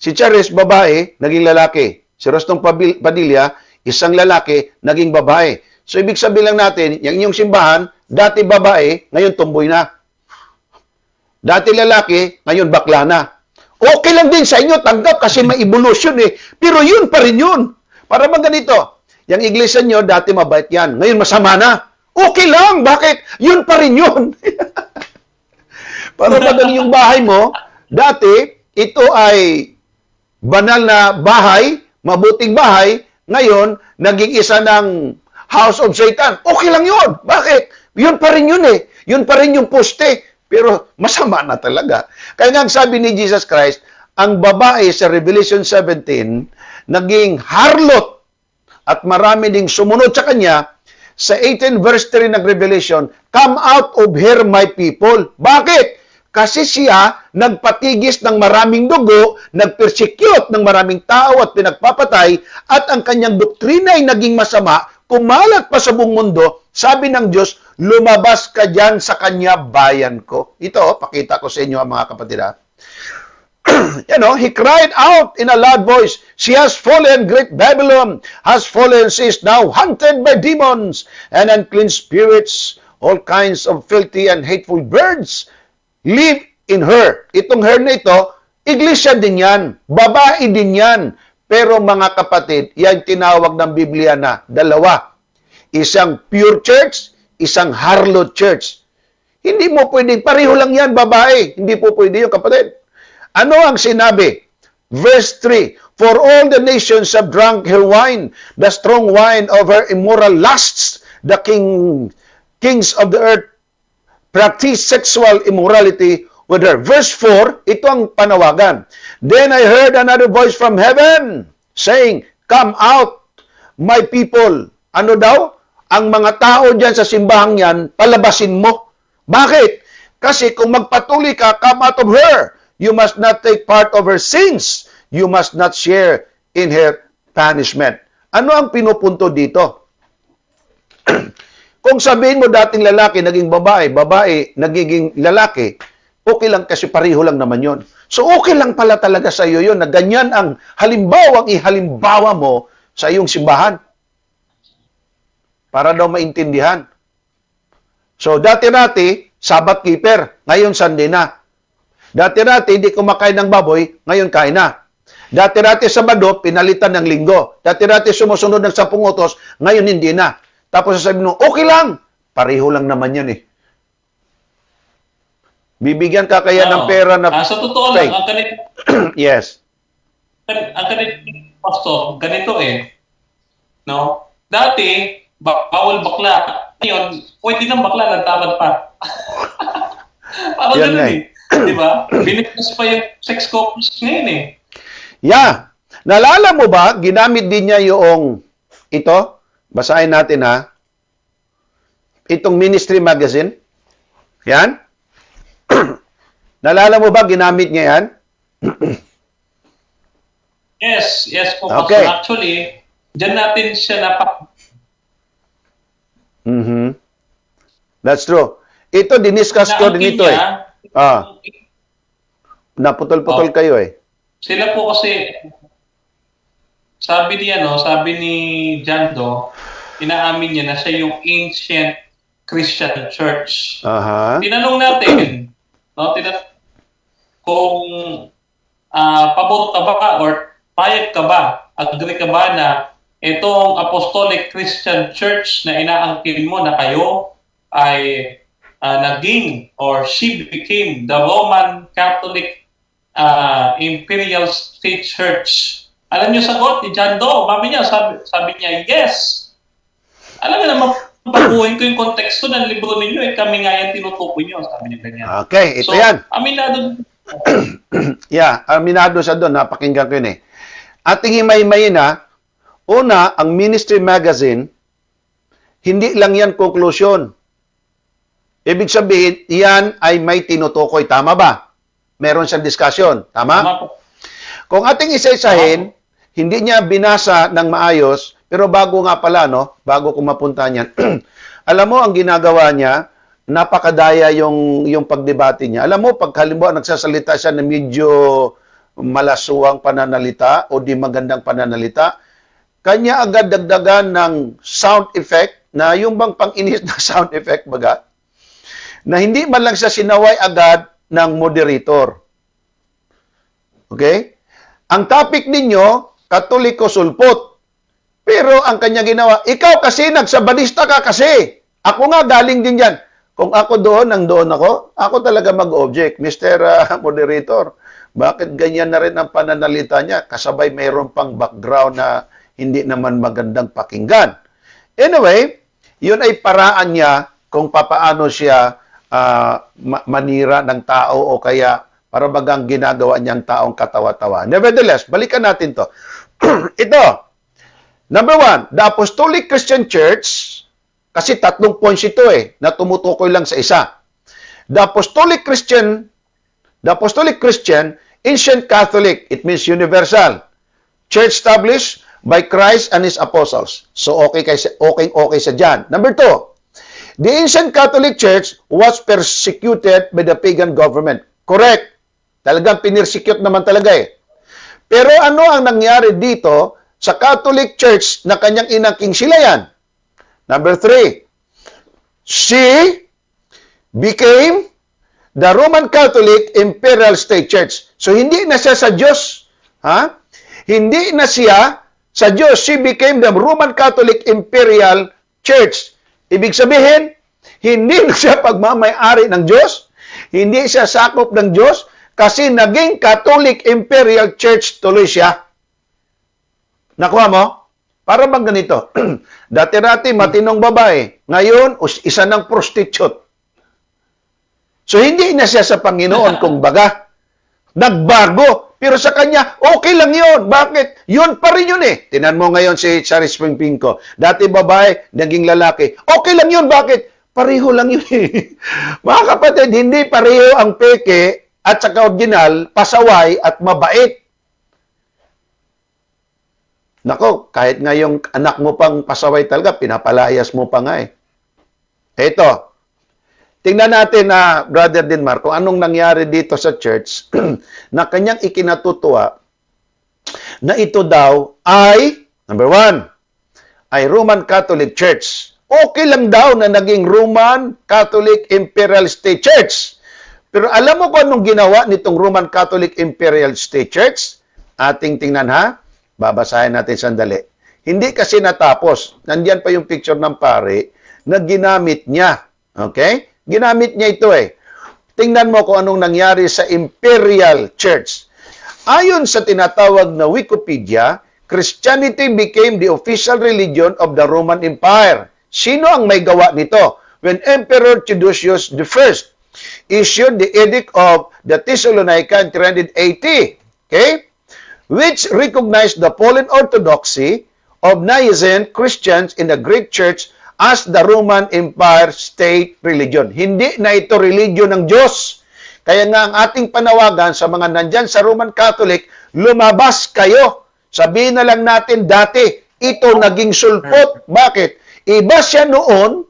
si Charis, babae, naging lalaki. Si Rostom Padilla, isang lalaki, naging babae. So, ibig sabihin lang natin, yung simbahan, dati babae, ngayon tumboy na. Dati lalaki, ngayon bakla na. Okay lang din sa inyo, tanggap kasi may evolution eh. Pero yun pa rin yun. Para bang ganito, yung iglesia nyo, dati mabait yan. Ngayon masama na. Okay lang, bakit? Yun pa rin yun. Para bang yung bahay mo, dati, ito ay banal na bahay, mabuting bahay, ngayon, naging isa ng House of Satan. Okay lang yun. Bakit? Yun pa rin yun eh. Yun pa rin yung poste. Pero masama na talaga. Kaya nga sabi ni Jesus Christ, ang babae sa Revelation 17, naging harlot at marami ding sumunod sa kanya. Sa 18 verse 3 ng Revelation, come out of her my people. Bakit? Kasi siya nagpatigis ng maraming dugo, nagpersecute ng maraming tao at pinagpapatay, at ang kanyang doktrina ay naging masama, kumalat pa sa buong mundo. Sabi ng Diyos, lumabas ka dyan sa kanya, bayan ko. Ito, pakita ko sa inyo mga kapatid. He cried out in a loud voice, she has fallen, great Babylon has fallen, she is now hunted by demons and unclean spirits, all kinds of filthy and hateful birds live in her. Itong her na ito, iglesia din yan, babae din yan. Pero mga kapatid, yan tinawag ng Biblia na dalawa. Isang pure church, isang harlot church. Hindi mo pwedeng, pareho lang yan, babae. Hindi po pwede yung kapatid. Ano ang sinabi? Verse 3, for all the nations have drunk her wine, the strong wine of her immoral lusts, the kings of the earth practice sexual immorality with her. Verse 4, ito ang panawagan. Then I heard another voice from heaven saying, come out, my people. Ano daw? Ang mga tao dyan sa simbahang yan, palabasin mo. Bakit? Kasi kung magpatuloy ka, come out of her. You must not take part of her sins. You must not share in her punishment. Ano ang pinupunto dito? Kung sabihin mo dating lalaki, naging babae, babae, nagiging lalaki, okay lang kasi pareho lang naman yon. So okay lang pala talaga sa iyo yun na ganyan ang halimbawang ihalimbawa mo sa iyong simbahan. Para daw maintindihan. So dati-dati, Sabbath keeper, ngayon Sunday na. Dati-dati, hindi kumakain ng baboy, ngayon kain na. Dati-dati Sabado, pinalitan ng linggo. Dati-dati sumusunod ng 10 utos, ngayon hindi na. Tapos sasabihin mo, okay lang. Pareho lang naman yan eh. Bibigyan ka kaya ng pera na sa totoo lang, ang ganito, yes. ang ganito, pastor, ganito eh. No? Dati, bawal bakla. Ngayon, pwede ng bakla, nagtamad pa. Parang Yan ganun nga eh. Di ba? Binigkas pa yung sex couples ngayon eh. Yeah. Nalala mo ba, ginamit din niya yung ito? Basahin natin ha. Itong Ministry Magazine. Yan. Nalala mo ba, ginamit niya yan? Yes po. Okay. Pastor. Actually, dyan natin siya That's true. Ito, diniscuss ko din ito eh. Naputol-putol kayo eh. Sila po kasi, sabi ni John Doe, inaamin niya na siya yung ancient Christian church. Tinanong natin, kung pabor ka ba or payag ka ba, agree ka ba na itong Apostolic Christian Church na inaangkin mo na kayo ay naging or she became the Roman Catholic Imperial State Church. Alam niyo sagot ni John Doe, sabi niya, yes. Alam niyo naman, baguhin ko yung konteksto ng libro ninyo, kami nga yan tinutukoy niyo, sabi niya ganyan. Okay, ito so, yan. Aminado. Aminado siya doon, napakinggan ko yun eh. Ating himay-himayin na, una, ang Ministry Magazine, hindi lang yan conclusion. Ibig sabihin, yan ay may tinutukoy. Tama ba? Meron siyang discussion. Tama? Kung ating isa-isahin, hindi niya binasa ng maayos, pero bago nga pala, bago ko mapunta niyan, alam mo, ang ginagawa niya, napakadaya yung pagdebate niya. Alam mo, pag halimbawa nagsasalita siya na medyo malasuwang pananalita o di magandang pananalita, kanya agad dagdagan ng sound effect, na yung bang pang-inis na sound effect baga, na hindi man lang siya sinaway agad ng moderator. Okay? Ang topic ninyo, Katoliko sulpot. Pero ang kanya ginawa, ikaw kasi nagsabadista ka kasi. Ako nga galing din dyan. Kung ako doon, nandoon ako talaga mag-object. Mr. Moderator, bakit ganyan na rin ang pananalita niya? Kasabay mayroon pang background na hindi naman magandang pakinggan. Anyway, yun ay paraan niya kung papaano siya manira ng tao o kaya para bagang ginagawa niyang taong katawa-tawa. Nevertheless, balikan natin to. Ito, number 1, the Apostolic Christian Church, kasi 3 points ito na tumutukoy lang sa isa. The Apostolic Christian The Apostolic Christian, ancient Catholic, it means universal. Church established by Christ and His apostles. So okay sa dyan. Number 2, the ancient Catholic Church was persecuted by the pagan government. Correct. Talagang pinirsecute naman talaga eh. Pero ano ang nangyari dito sa Catholic Church na kanyang inangking silayan? Number 3, she became the Roman Catholic Imperial State Church. So hindi na siya sa Diyos. Hindi na siya sa Diyos. She became the Roman Catholic Imperial Church. Ibig sabihin, hindi na siya pagmamay-ari ng Diyos. Hindi siya sakop ng Diyos kasi naging Catholic Imperial Church tuloy siya. Nakuha mo? Para bang ganito? Dati-dati matinong babae. Ngayon, isa ng prostitute. So, hindi na siya sa Panginoon, kung baga. Nagbago. Pero sa kanya, okay lang yun. Bakit? Yun pa rin yun eh. Tinan mo ngayon si Charis Pingpingko. Dati babae, naging lalaki. Okay lang yun. Bakit? Pareho lang yun eh. Mga kapatid, hindi pareho ang peke at saka original, pasaway at mabait. Nako, kahit nga yung anak mo pang pasaway talaga, pinapalayas mo pa nga eh. Ito, tingnan natin na, Brother Denmar, kung anong nangyari dito sa church na kanyang ikinatutuwa na ito daw ay, number 1, ay Roman Catholic Church. Okay lang daw na naging Roman Catholic Imperial State Church. Pero alam mo kung anong ginawa nitong Roman Catholic Imperial State Church? Ating tingnan ha. Babasahin natin sandali. Hindi kasi natapos. Nandiyan pa yung picture ng pare na ginamit niya. Okay? Ginamit niya ito eh. Tingnan mo kung anong nangyari sa Imperial Church. Ayon sa tinatawag na Wikipedia, Christianity became the official religion of the Roman Empire. Sino ang may gawa nito? When Emperor Theodosius I issued the Edict of the Thessalonica in 380. Okay? Which recognized the fallen orthodoxy of Nicene Christians in the Greek Church as the Roman Empire state religion. Hindi na ito religion ng Diyos. Kaya nga ang ating panawagan sa mga nandyan sa Roman Catholic, lumabas kayo. Sabihin na lang natin dati, ito naging sulpot. Bakit? Iba siya noon,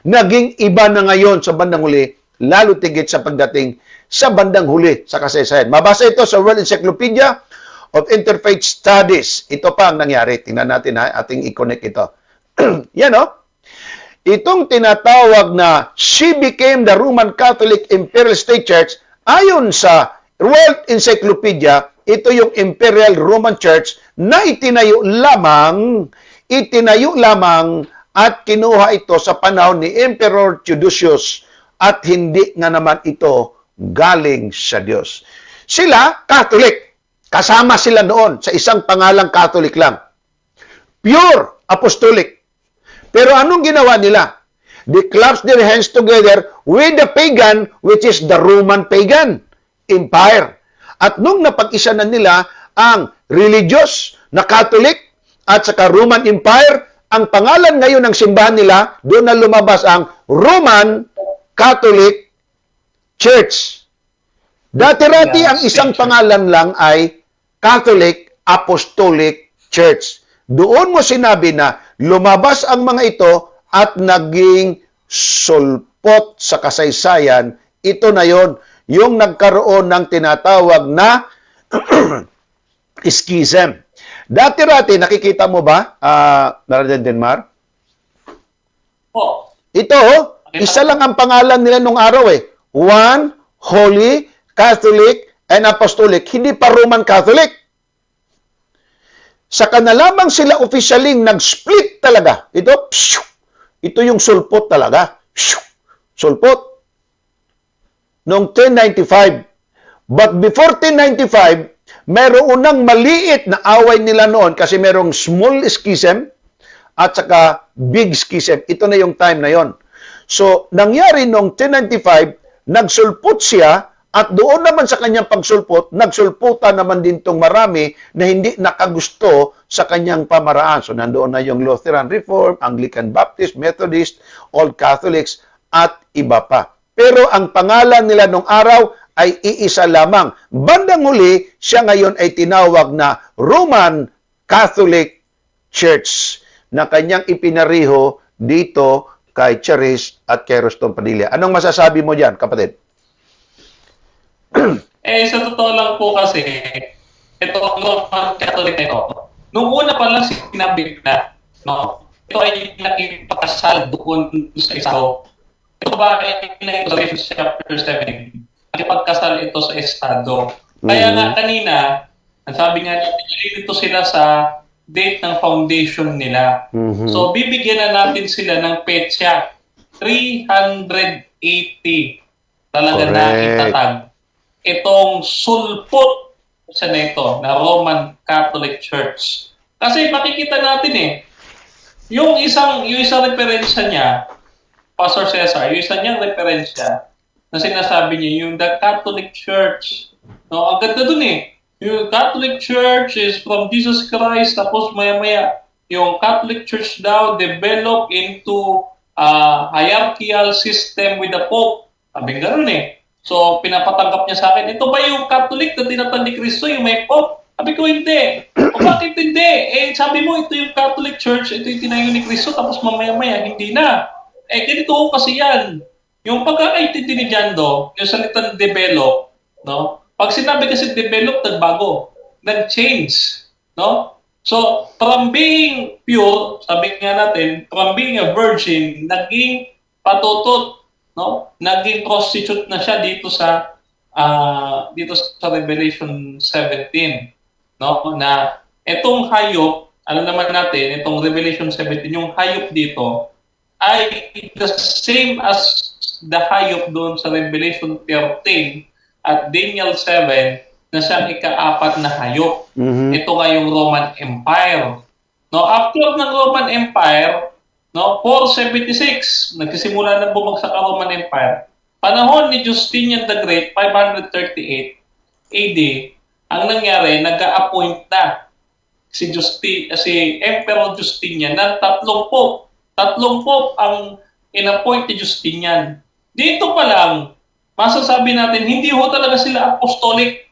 naging iba na ngayon sa bandang huli, lalo tigit sa pagdating sa bandang huli sa kasaysayan. Mabasa ito sa World Encyclopedia of Interfaith Studies. Ito pa ang nangyari. Tingnan natin ha, ating i-connect ito. Yan o. Itong tinatawag na she became the Roman Catholic Imperial State Church, ayon sa World Encyclopedia, ito yung Imperial Roman Church na itinayo lamang at kinuha ito sa panahon ni Emperor Theodosius at hindi nga naman ito galing sa Diyos. Sila, Catholic. Kasama sila noon sa isang pangalang Catholic lang. Pure Apostolic. Pero anong ginawa nila? They clasped their hands together with the pagan, which is the Roman pagan empire. At nung napag-isa na nila ang religious na Catholic at saka Roman Empire, ang pangalan ngayon ng simbahan nila, doon na lumabas ang Roman Catholic Church. Dati-rati ang isang pangalan lang ay Catholic Apostolic Church. Doon mo sinabi na lumabas ang mga ito at naging sulpot sa kasaysayan. Ito na yon, yung nagkaroon ng tinatawag na schism. Dati-rati, nakikita mo ba, Brother Denmar? Ito, isa lang ang pangalan nila nung araw eh. One, Holy, Catholic, and Apostolic. Hindi pa Roman Catholic. Saka na lamang sila officially nag-split talaga. Ito yung sulpot talaga. Sulpot. Noong 1095. But before 1095, meron unang maliit na away nila noon kasi merong small schism at saka big schism. Ito na yung time na yon. So, nangyari noong 1095, nagsulpot siya. At doon naman sa kanyang pagsulpot, nagsulputan naman din itong marami na hindi nakagusto sa kanyang pamaraan. So nandoon na yung Lutheran Reform, Anglican Baptist, Methodist, Old Catholics, at iba pa. Pero ang pangalan nila nung araw ay iisa lamang. Bandang huli, siya ngayon ay tinawag na Roman Catholic Church na kanyang ipinariho dito kay Charis at kay Ruston Padilla. Anong masasabi mo diyan, kapatid? Sa totoo lang po kasi, ito ang Roman Catholic na ito. Nung una pa lang sinabi na, no, ito ay nakipakasal doon sa isaw. Ito ba ay Revelation chapter 7? Nakipagkasal ito sa estado. Kaya nga kanina, ang sabi nga, dito sila sa date ng foundation nila. So, bibigyan na natin sila ng petsa. 380. Talaga na itatag. Itong sulpot sa nito na Roman Catholic Church. Kasi makikita natin yung isang referensya niya, Pastor Cesar, yung isang niyang referensya na sinasabi niya, yung the Catholic Church. No, ang ganda dun yung Catholic Church is from Jesus Christ, tapos maya-maya, yung Catholic Church daw develop into a hierarchical system with the Pope. Sabi gano'n So, pinapatanggap niya sa akin, ito ba yung Catholic na tinatag ni Cristo, yung may Pope? Sabi ko, hindi. O bakit hindi? Sabi mo, ito yung Catholic Church, ito yung tinayo ni Cristo, tapos mamaya-maya, hindi na. Ganito kasi yan. Yung pagkakaintindi ni Jando, yung salitang develop, no? Pag sinabi kasi develop, nagbago. Nag-change. No? So, from being pure, sabi nga natin, from being a virgin, naging patutot. No? Naging prostitute na siya dito sa Revelation 17. No? Na itong hayop, alam naman natin, itong Revelation 17, yung hayop dito, ay the same as the hayop doon sa Revelation 13 at Daniel 7 na siyang ika-4 na hayop. Ito nga yung Roman Empire. No, after ng Roman Empire, no, 476, nagsisimula na bumagsak ang Roman Empire. Panahon ni Justinian the Great, 538 AD, ang nangyari, nag-a-appoint na si Emperor Justinian ng 3 pope. 3 pope ang in-appoint ni Justinian. Dito pa lang, masasabi natin, hindi ho talaga sila apostolic.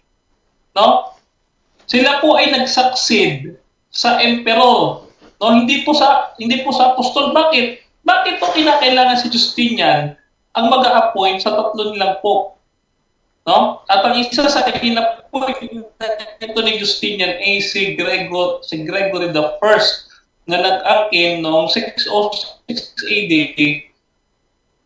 No? Sila po ay nag-succeed sa emperor. No? Hindi po sa apostol. Bakit? Bakit po kinakailangan si Justinian ang mag-a-appoint sa 3 nilang pope? No? At ang isa sa in-appoint ito ni Justinian ay si Gregory the First na nag-angkin noong 606 AD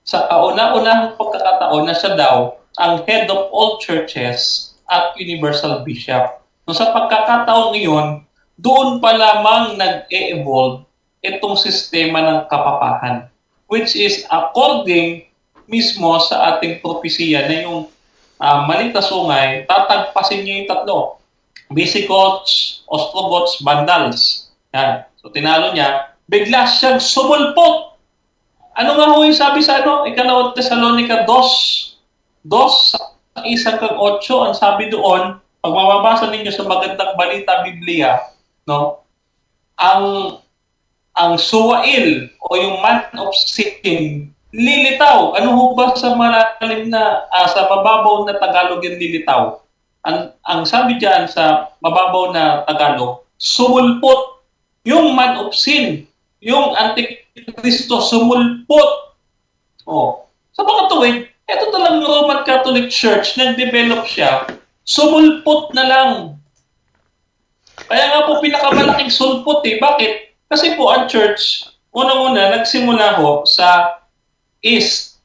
sa kauna-unahang pagkakataon na siya daw ang head of all churches at universal bishop. So sa pagkakataon ngayon, doon pa lamang nag-e-evolve itong sistema ng kapapahan, which is according mismo sa ating propesiya na yung Malitasungay, tatagpasin niya yung 3. Visigoths, Ostrogoths, Vandals. Yan. So tinalo niya, bigla siyang sumulpot. Ano nga ho yung sabi sa Ikalawang Thessalonica 2, sa 1:8, ang sabi doon, pag mababasa ninyo sa magandang balita Biblia, no? Ang suwail o yung man of sin lilitaw. Ano ho ba sa malalim na sa mababaw na Tagalog yung lilitaw? Ang sabi diyan sa mababaw na Tagalog, sumulpot. Yung man of sin, yung Antikristo sumulpot. Sa mga tuwid, ito talagang Roman Catholic Church, nag-develop siya, sumulpot na lang. Kaya nga po pinakamalaking sulpot Bakit? Kasi po ang church, unang-una, nagsimula ho sa East.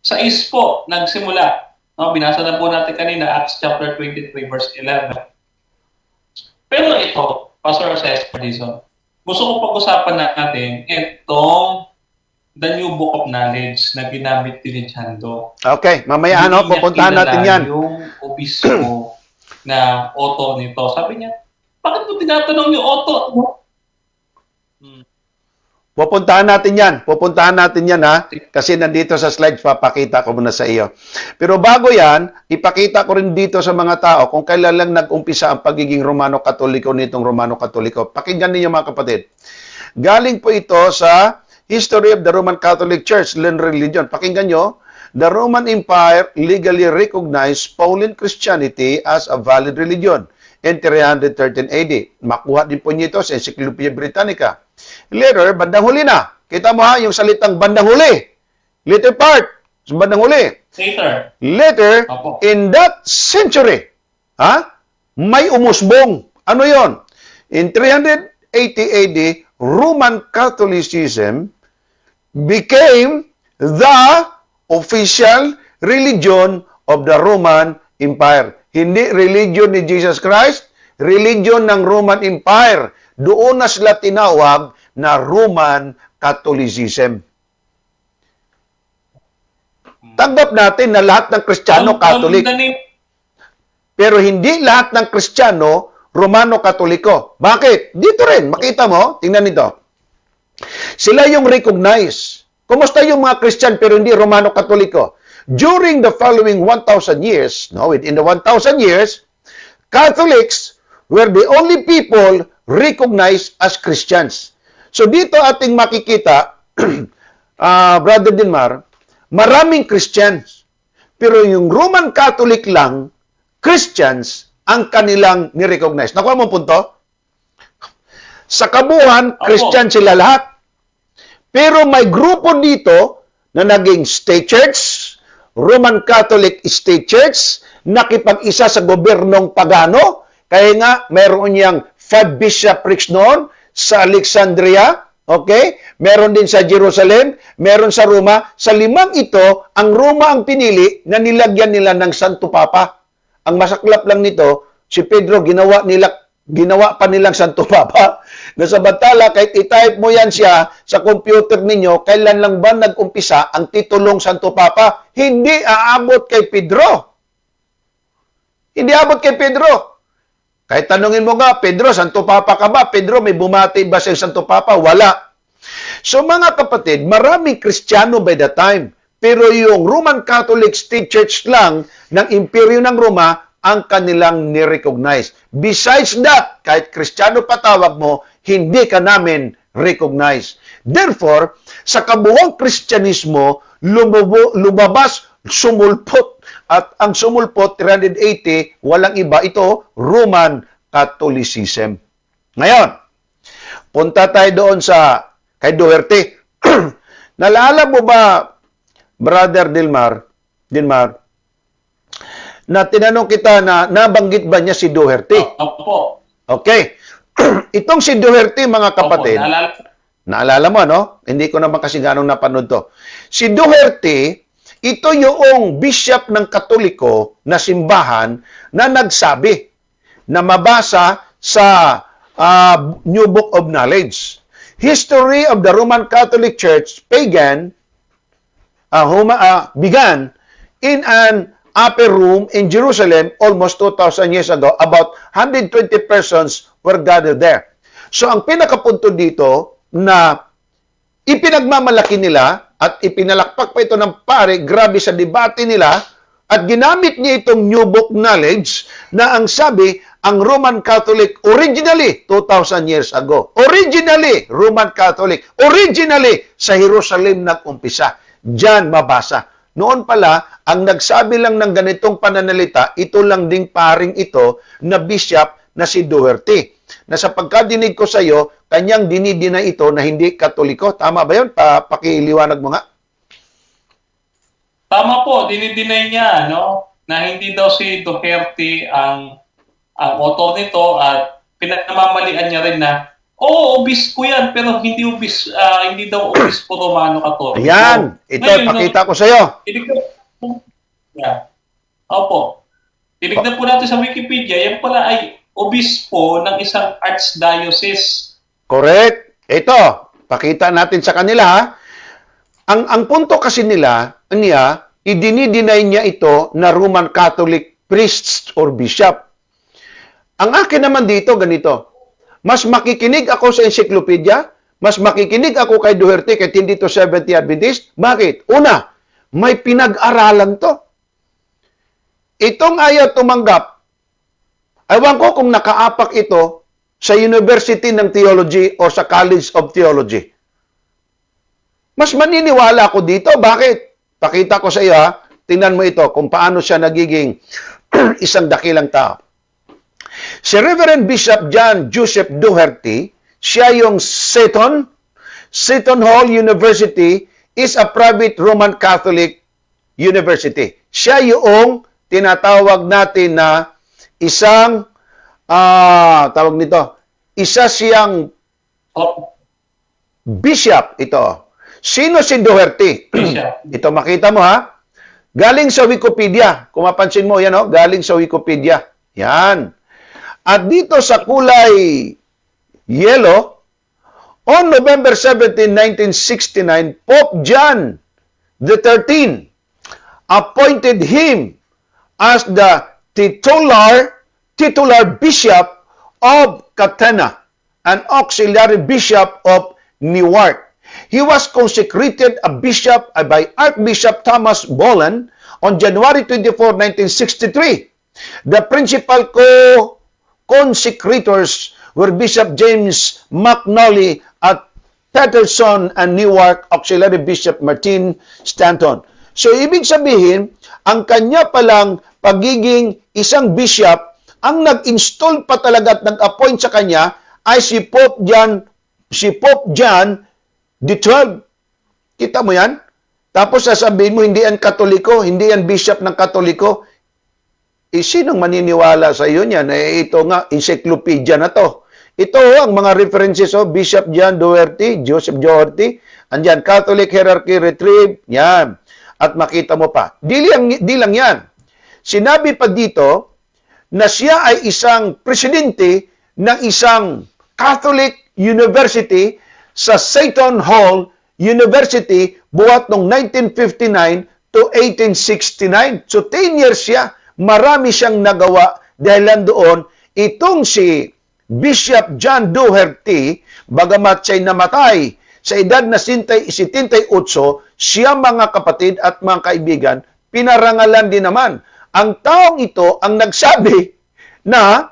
Sa East po, nagsimula. No, binasa na po natin kanina, Acts chapter 23, verse 11. Pero ito, Pastor Cesar Dizon, gusto ko pag-usapan natin itong the new book of knowledge na ginamit din ni Jando. Okay, mamaya pupuntahan natin yan. Yung obispo na author nito. Sabi niya, bakit mo tinatanong yung author? Pupuntahan natin yan ha. Kasi nandito sa slides, papakita ko muna sa iyo. Pero bago yan, ipakita ko rin dito sa mga tao kung kailan lang nag-umpisa ang pagiging Romano-Katoliko nitong Romano-Katoliko. Pakinggan ninyo mga kapatid. Galing po ito sa History of the Roman Catholic Church, Learned Religion. Pakinggan nyo, the Roman Empire legally recognized Pauline Christianity as a valid religion in 313 AD. Makuha din po niyo ito sa Encyclopedia Britannica. Later, bandang huli na. Kita mo ha, yung salitang bandang huli. Later part, sa bandang huli. Later, Opo. in that century, may umusbong. Ano yon? In 380 AD, Roman Catholicism became the official religion of the Roman Empire. Hindi religion ni Jesus Christ, religion ng Roman Empire. Doon na sila tinawag na Roman Catholicism. Tanggap natin na lahat ng Kristiyano Catholic. Pero hindi lahat ng Kristiyano Romano-Katoliko. Bakit? Dito rin, makita mo, tingnan nito. Sila yung recognize. Kumusta yung mga Christian pero hindi Romano-Katoliko? During the following 1,000 years, within the 1,000 years, Catholics were the only people recognized as Christians. So dito ating makikita, Brother Dinmar, maraming Christians. Pero yung Roman Catholic lang, Christians ang kanilang ni-recognize. Nakuha mo punto? Sa kabuuan, Christian sila lahat. Pero may grupo dito na naging state church, Roman Catholic State Church, nakipag-isa sa gobernong pagano, kaya nga mayroon niyang 5 bishoprics noon sa Alexandria, okay? Meron din sa Jerusalem, meron sa Roma. Sa 5 ito, ang Roma ang pinili na nilagyan nila ng Santo Papa. Ang masaklap lang nito, si Pedro ginawa pa nilang Santo Papa. Na sa batala, kahit i-type mo yan siya sa computer ninyo, kailan lang ba nag-umpisa ang titulong Santo Papa? Hindi aabot kay Pedro. Hindi aabot kay Pedro. Kahit tanungin mo nga, Pedro, Santo Papa ka ba? Pedro, may bumati ba sa Santo Papa? Wala. So mga kapatid, maraming Kristiyano by the time. Pero yung Roman Catholic State Church lang ng Imperyo ng Roma ang kanilang ni-recognize. Besides that, kahit Kristiyano patawag mo, hindi ka namin recognize. Therefore, sa kabuuang Kristyanismo, lumabas, sumulpot. At ang sumulpot, 380, walang iba, ito, Roman Catholicism. Ngayon, punta tayo doon sa kay Duterte. Naalala mo ba, Brother Dilmar, na tinanong kita na nabanggit ba niya si Duterte? Opo. Okay. Itong si Duterte, mga kapatid, Opo, naalala mo, no? Hindi ko naman kasi ganong napanood to. Si Duterte, ito yung bishop ng Katoliko na simbahan na nagsabi na mabasa sa New Book of Knowledge. History of the Roman Catholic Church began in an upper room in Jerusalem almost 2,000 years ago. About 120 persons were gathered there. So ang pinakapunto dito na ipinagmamalaki nila at ipinalakpak pa ito ng pare, grabe sa debate nila, at ginamit niya itong New Book Knowledge na ang sabi, ang Roman Catholic originally 2,000 years ago. Originally Roman Catholic. Originally sa Jerusalem nag-umpisa. Diyan mabasa. Noon pala, ang nagsabi lang ng ganitong pananalita, ito lang ding paring ito na bishop na si Duterte. Na sa pagkadinig ko sa iyo, kanyang dinidina ito na hindi Katoliko. Tama ba yun? Pakiliwanag mo nga. Tama po, dinidinay niya, no? Na hindi daw si Duterte ang author nito at pinamamalian niya rin na obispo yan, pero hindi daw obispo Romano Katoliko. Ayan, ito, ngayon, pakita ko sa iyo. Opo. Tinignan po natin sa Wikipedia, yan pala ay obispo ng isang archdiocese. Correct. Ito, pakita natin sa kanila, ha? Ang punto kasi niya, idinideny niya ito na Roman Catholic priest or bishop. Ang akin naman dito, ganito. Mas makikinig ako sa encyclopedia, mas makikinig ako kay Duterte kahit hindi to Seventh-day Adventist. Bakit? Una, may pinag-aralan to. Itong ayaw tumanggap, ewan ko kung nakaapak ito sa University ng Theology o sa College of Theology. Mas maniniwala ako dito. Bakit? Pakita ko sa iyo, ha? Tingnan mo ito kung paano siya nagiging isang dakilang tao. Si Reverend Bishop John Joseph Doherty, siya yung Seton Hall University is a private Roman Catholic University. Siya yung tinatawag natin na isang, tawag nito, isa siyang bishop ito. Sino si Doherty? Ito makita mo ha. Galing sa Wikipedia. Kung mapansin mo, yan o, galing sa Wikipedia. Yan. At dito sa kulay yellow, on November 17, 1969, Pope John XIII appointed him as the titular bishop of Catena, an auxiliary bishop of Newark. He was consecrated a bishop by Archbishop Thomas Boland on January 24, 1963. The principal consecrators were Bishop James McNally at Patterson and Newark Auxiliary Bishop Martin Stanton. So, ibig sabihin, ang kanya palang pagiging isang bishop, ang nag-install pa talaga at nag-appoint sa kanya ay si Pope John the 12. Kita mo yan? Tapos sasabihin mo, hindi yan Katoliko, hindi yan bishop ng Katoliko. Sinong maniniwala sa iyo niyan? Ito nga, encyclopedia na to. Ito ang mga references, Bishop John Doherty, Joseph Doherty, andyan, Catholic Hierarchy Retrieve, yan. At makita mo pa. Di lang yan. Sinabi pa dito na siya ay isang presidente ng isang Catholic University sa Seton Hall University buhat noong 1959 to 1869. So 10 years siya, marami siyang nagawa dahil doon itong si Bishop John Doherty, bagamat siya'y namatay sa edad na 78, siya mga kapatid at mga kaibigan, pinarangalan din naman. Ang taong ito ang nagsabi na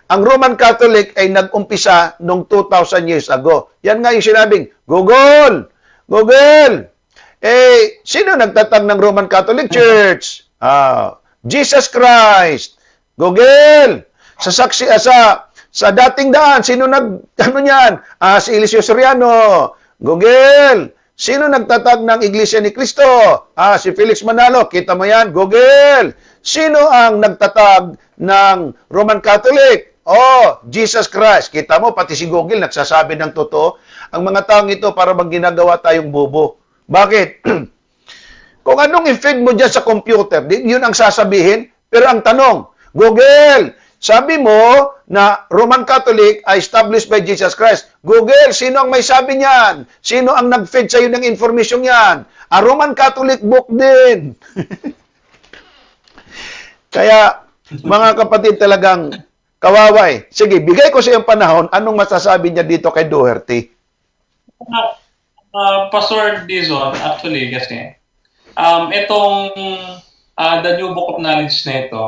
ang Roman Catholic ay nag-umpisa noong 2,000 years ago. Yan nga yung sinabing, Google! Sino nagtatag ng Roman Catholic Church? Jesus Christ! Google! Sa dating daan, sino niyan? Si Eliseo Soriano. Google! Sino nagtatag ng Iglesia ni Cristo? Si Felix Manalo. Kita mo yan? Google! Sino ang nagtatag ng Roman Catholic? Jesus Christ. Kita mo, pati si Google nagsasabi ng totoo. Ang mga taong ito para bang ginagawa tayong bobo. Bakit? Kung anong i-feed mo dyan sa computer, yun ang sasabihin. Pero ang tanong, Google, sabi mo na Roman Catholic ay established by Jesus Christ. Google, sino ang may sabi niyan? Sino ang nag-feed sa'yo ng information yan? Roman Catholic book din. Kaya, mga kapatid, talagang kawaway. Sige, bigay ko sa iyong panahon, anong masasabi niya dito kay Doherty? Pastor Dizon, actually, kasi, itong The New Book of Knowledge na ito,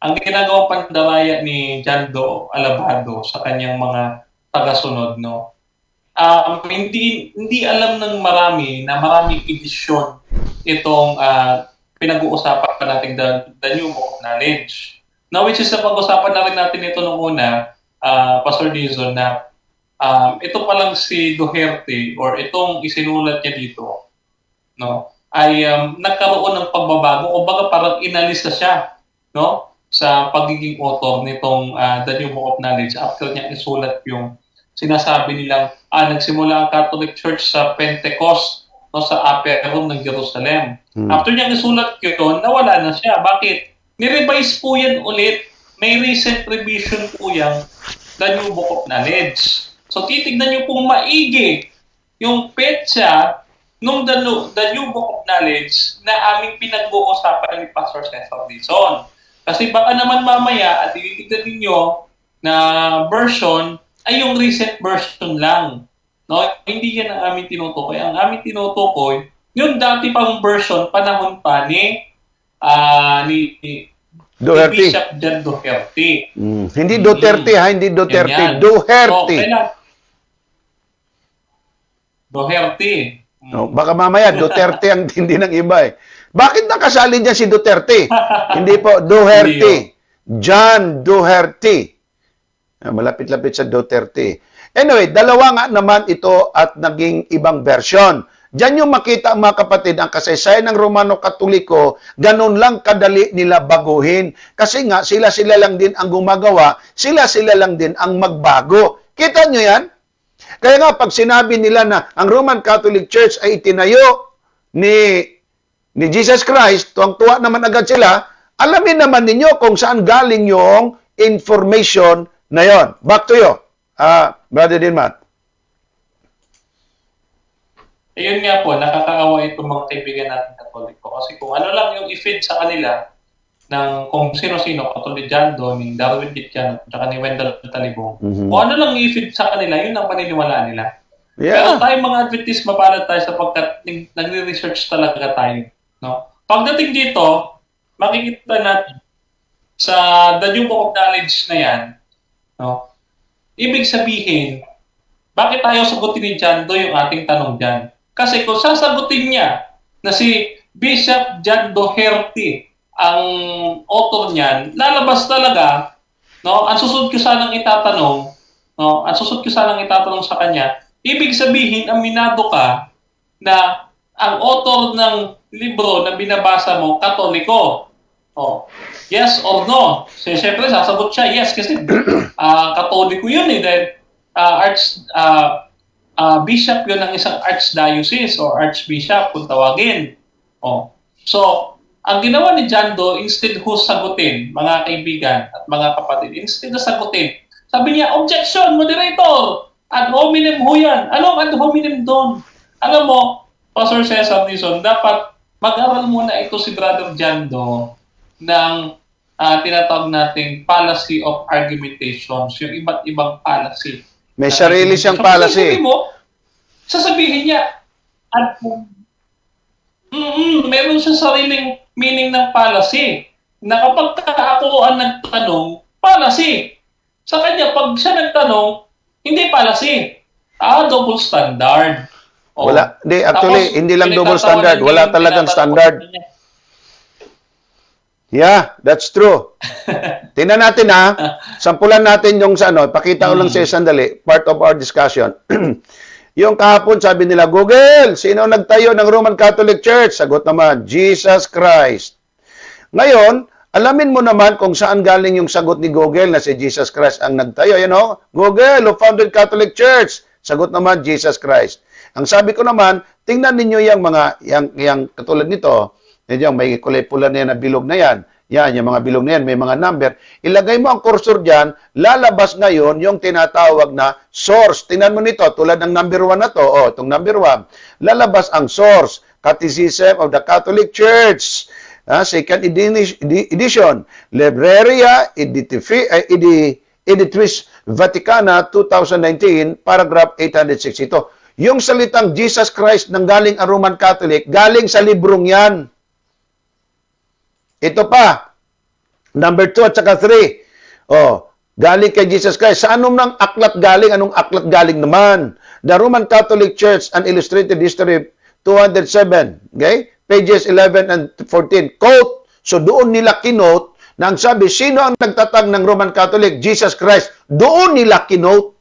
ang ginagawang pandaraya ni John Doe Alabado sa kanyang mga tagasunod, no? Hindi alam ng marami na maraming edisyon itong pinag-uusapan natin the New Book of Knowledge. Now, which is na pag-usapan natin ito nung una, Pastor Dizon, na ito pa lang si Doherty or itong isinulat niya dito, no, ay nagkaroon ng pagbabago o baga parang inalis na siya, no, sa pagiging author nitong The New Book of Knowledge after niya isulat yung sinasabi nilang nagsimula ang Catholic Church sa Pentecost, no, sa upper room ng Jerusalem. After niya isulat yun, nawala na siya. Bakit? Ni-revise po yan ulit. May recent revision po yan, The New Book of Knowledge. So titignan niyo pong maigi yung petsa nung The New Book of Knowledge na aming pinag-uusapan ni Pastor Cesar Dizon. Kasi baka naman mamaya at titignan ninyo na version ay yung recent version lang. No? Hindi yan ang aming tinutukoy. Ang aming tinutukoy, yung dati pang version, panahon pa ni Doherty. Bishop John Doherty. Hindi Duterte hindi Duterte. Ganyan. Doherty. So, Doherty. No, baka mamaya Duterte ang hindi ng iba eh. Bakit nakasali niya si Duterte? Hindi po, Duherte. John Duherte. Malapit-lapit sa Duterte. Anyway, dalawa nga naman ito at naging ibang version. Diyan yung makita mga kapatid, ang kasaysayan ng Romano Katoliko, ganun lang kadali nila baguhin. Kasi nga, sila-sila lang din ang gumagawa, sila-sila lang din ang magbago. Kita nyo yan? Kaya nga, pag sinabi nila na ang Roman Catholic Church ay itinayo ni Jesus Christ, tuwang-tuwa naman agad sila, alamin naman ninyo kung saan galing yung information na yon. Back to you, Brother Dinmat. Ayun nga po, nakakaawa itong mga kaibigan natin Katoliko. Kasi kung ano lang yung i-feed sa kanila ng kung sino-sino, katulad dyan doon, ni Darwin Kitjan, at ni Wendell Talibong, kung ano lang i-feed sa kanila, yun ang paniniwalaan nila. Pero tayo mga Adventist, mapalad tayo sapagkat nagre-research talaga tayo. No? Pagdating dito, makikita natin sa The New Book of Knowledge na yan, no? Ibig sabihin, bakit tayo sagutin ni John Doe yung ating tanong dyan? Kasi kung sasagutin niya na si Bishop John Doherty ang author niyan, lalabas talaga, no? Ang susunod ko sanang itatanong, no? Ang susunod ko sanang itatanong sa kanya, ibig sabihin, aminado ka na ang author ng libro na binabasa mo, Katoliko. Oh, yes or no? So, siyempre, sasagot siya, yes, kasi Katoliko yun eh. Dahil bishop yun ng isang archdiocese or archbishop kung tawagin. Oh. So, ang ginawa ni John Doe, instead ho sagutin, mga kaibigan at mga kapatid, instead na sagutin, sabi niya, objection, moderator! Ad hominem ho yan. Anong ad hominem doon? Alam mo, Pastor Cesar Dizon, dapat mag-aral muna ito si Brother John Doe ng tinatawag nating policy of argumentations, yung iba't ibang policy. May sarili siyang policy. Sasabihin niya, meron siya sariling meaning ng policy. Na kapag ako ang nagtanong, policy. Sa kanya, pag siya nagtanong, hindi policy. Double standard. Wala, actually, hindi lang double standard. Wala talagang standard. Yeah, that's true. Tingnan natin sampulan natin yung sa pakita ko lang sa sandali, part of our discussion. Yung kahapon sabi nila, Google, sino nagtayo ng Roman Catholic Church? Sagot naman, Jesus Christ. Ngayon, alamin mo naman kung saan galing yung sagot ni Google na si Jesus Christ ang nagtayo. Google, who founded Catholic Church? Sagot naman, Jesus Christ. Ang sabi ko naman, tingnan ninyo yung mga, yung katulad nito, yung may kulay pula na yan na bilog na yan. Yan, yung mga bilog na yan, may mga number. Ilagay mo ang cursor dyan, lalabas ngayon yung tinatawag na source. Tingnan mo nito, tulad ng number 1 na to, itong number 1. Lalabas ang source, Catechism of the Catholic Church, second edition, Libreria Editrice Vaticana 2019, paragraph 862. Yung salitang Jesus Christ nang galing ang Roman Catholic, galing sa librong yan. Ito pa, number 2 at saka 3. Galing kay Jesus Christ. Sa anong aklat galing? Anong aklat galing naman? The Roman Catholic Church, an Illustrated History, 207. Okay? Pages 11 and 14. Quote. So doon nila kinote na ang sabi, sino ang nagtatag ng Roman Catholic? Jesus Christ. Doon nila kinote.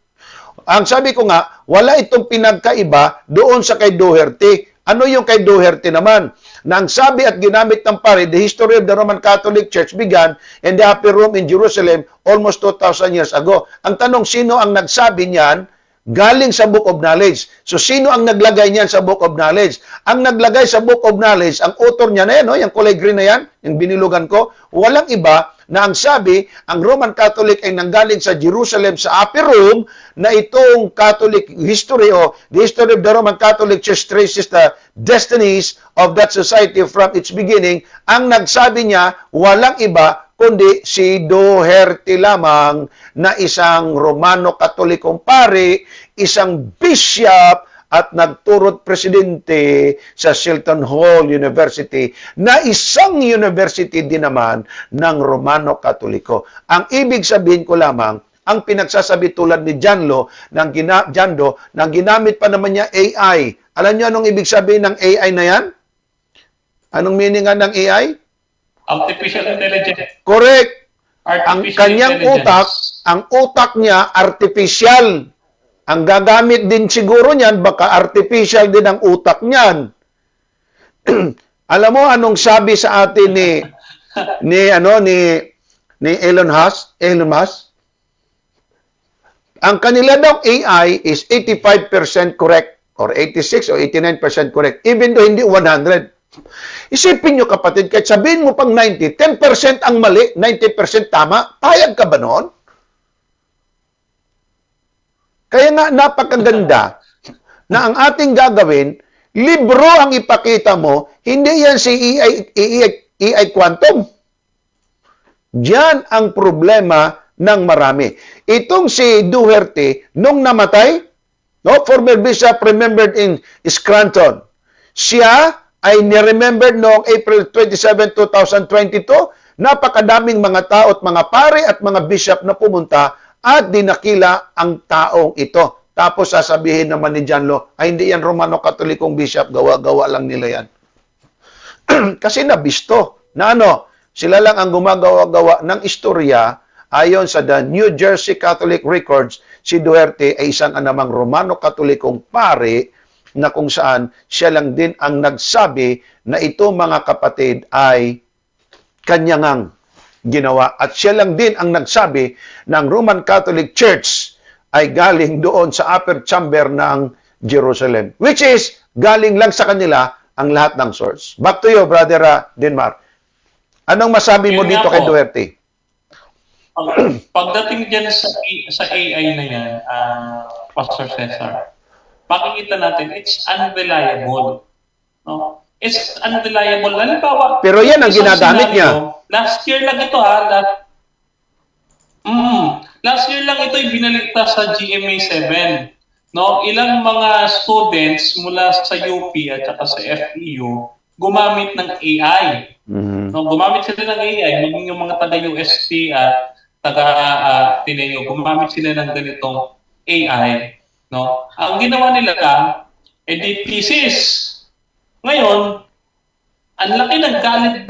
Ang sabi ko nga, wala itong pinagkaiba doon sa kay Doherty. Ano yung kay Doherty naman? Na ang sabi at ginamit ng pare, the history of the Roman Catholic Church began in the upper room in Jerusalem almost 2,000 years ago. Ang tanong, sino ang nagsabi niyan? Galing sa Book of Knowledge. So, sino ang naglagay niyan sa Book of Knowledge? Ang naglagay sa Book of Knowledge, ang author niya na yan, yung kulay green na yan, yung binilugan ko, walang iba na ang sabi, ang Roman Catholic ay nanggaling sa Jerusalem sa upper room na itong Catholic history o the history of the Roman Catholic Church traces the destinies of that society from its beginning. Ang nagsabi niya, walang iba kundi si Doherty lamang na isang Romano Katolikong pari, isang bishop at nagturot presidente sa Seton Hall University na isang university din naman ng Romano Katoliko. Ang ibig sabihin ko lamang, ang pinagsasabi tulad ni Janlo, Jando, nang ginamit pa naman niya AI. Alam niyo anong ibig sabihin ng AI na yan? Anong meaning nga ng AI? Artificial intelligence. Correct. Ang Artificial kanyang utak, intelligence. ang utak niya artificial. Ang gagamit din siguro niyan, baka artificial din ang utak niyan. Alam mo anong sabi sa atin ni Elon Musk? Ang kanila daw AI is 85% correct or 86 or 89% correct even though hindi 100. Isipin nyo kapatid, kahit sabihin mo pang 90, 10% ang mali, 90% tama, payag ka ba noon? Kaya nga napakaganda na ang ating gagawin, libro ang ipakita mo, hindi yan si AI quantum. Diyan ang problema ng marami. Itong si Duterte, nung namatay, former bishop remembered in Scranton, siya ay ni-remembered noong April 27, 2022, napakadaming mga tao at mga pare at mga bishop na pumunta at dinakila ang taong ito. Tapos sasabihin naman ni Janlo, ay hindi yan Romano Katolikong bishop, gawa-gawa lang nila yan. Kasi nabisto na sila lang ang gumagawa-gawa ng istorya. Ayon sa the New Jersey Catholic Records, si Duterte ay isang anamang Romano Katolikong pare na kung saan siya lang din ang nagsabi na ito mga kapatid ay kanyang ginawa. At siya lang din ang nagsabi ng Roman Catholic Church ay galing doon sa upper chamber ng Jerusalem. Which is, galing lang sa kanila ang lahat ng source. Back to you, Brother Denmar. Anong masabi mo Yun dito nga kay po. Duterte? Pagdating dyan sa AI na yan, Pastor Cesar, makikita natin, it's unreliable. No? It's unreliable. Halimbawa, Pero yan ang isang ginagamit niya. Last year lang ito last year lang ito ibinaligta sa GMA7. No? Ilang mga students mula sa UP at saka sa FEU gumamit ng AI. No, gumamit sila ng AI, maging yung mga taga-UST at taga-Tineo, gumamit sila ng ganitong AI. No? Ang ginawa nila edit thesis. Ngayon, ang laki ng galit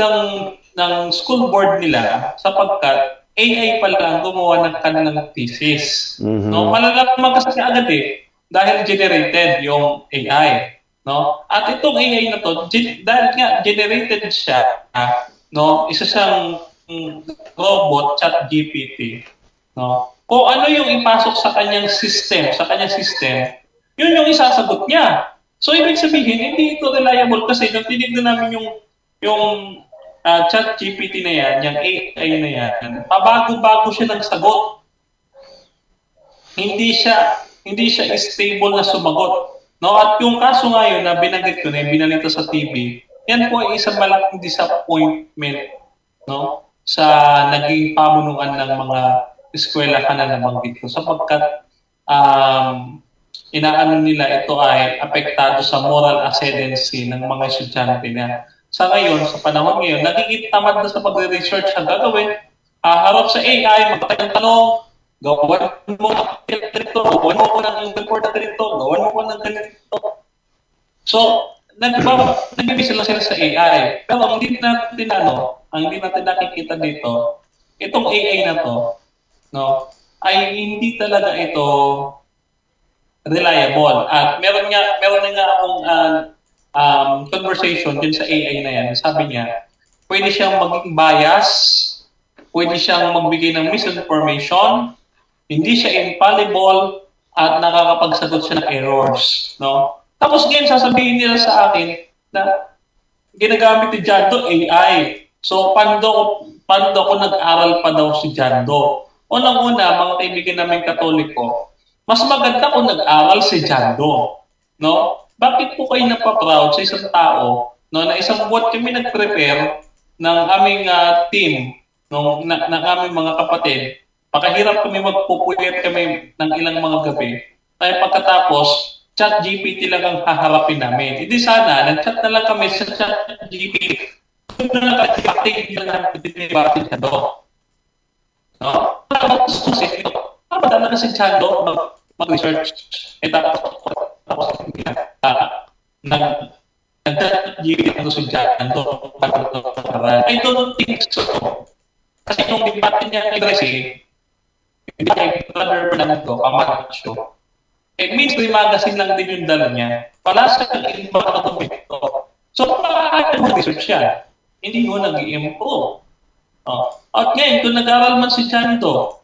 ng school board nila sapagkat AI pala ang gumawa ng kanilang thesis. No? Malalaman kasi agad dahil generated yung AI. No? At itong AI na to, dahil nga generated siya, isa siyang robot, ChatGPT. No? Kung ano yung ipasok sa kanyang system, yun yung isasagot niya. So, ibig sabihin, hindi ito reliable kasi nung tinignan namin yung ChatGPT na yan, yung AI na yan, pabago-bago siya ng sagot. Hindi siya stable na sumagot. No, at yung kaso ngayon na binanggit ko na binalita sa TV, yan po ay isang malaking disappointment, no, sa naging pamunuan ng mga eskwelahan na nabanggit ko sapagkat inaano nila ito ay apektado sa moral ascendancy ng mga estudyante na sa ngayon, sa panahon ngayon, nagiging tamad na sa pagre-research ang gagawin, harap sa AI, magtanong, gawan mo ng ganito, gawan mo ko ng report na ganito, gawan mo ko ng ganito. So, nag-ibig sila sa AI. Pero ang hindi natin nakikita dito, itong AI na to, no, ay hindi talaga ito reliable. At meron nga akong conversation din sa AI na yan. Sabi niya, pwede siyang maging bias, pwede siyang magbigay ng misinformation, hindi siya infallible, at nakakapagsagot siya ng errors. No? Tapos ngayon, sasabihin nila sa akin na ginagamit ni Jando AI. So, paano ko nag-aral pa daw si Jando? Unang-una, mga kaibigan namin Katoliko, mas maganda kung nag-aral si Jando. No? Bakit po kayo napaproud sa isang tao na isang buwan kami nag-prepare ng aming team, ng aming mga kapatid, pakahirap kami magpupuyat kami ng ilang mga gabi. Kaya pagkatapos, ChatGPT lang ang haharapin namin. Hindi sana, nag-chat na lang kami sa ChatGPT. Kung na lang kami, hindi na namin dinibati siya doon. No? Madala na si Chando mag-research. Tapos nag-gigit ako si Chando. I don't think so. Kasi yung debate niya kay Gracie, hindi kay Brother Fernando, pamag-show. Mainstream magazine lang din yung dala niya. Pala sa information ito. So, paano mag-research siya? Hindi mo nag-i-improve. At ngayon, kung nag-aral man si Chando,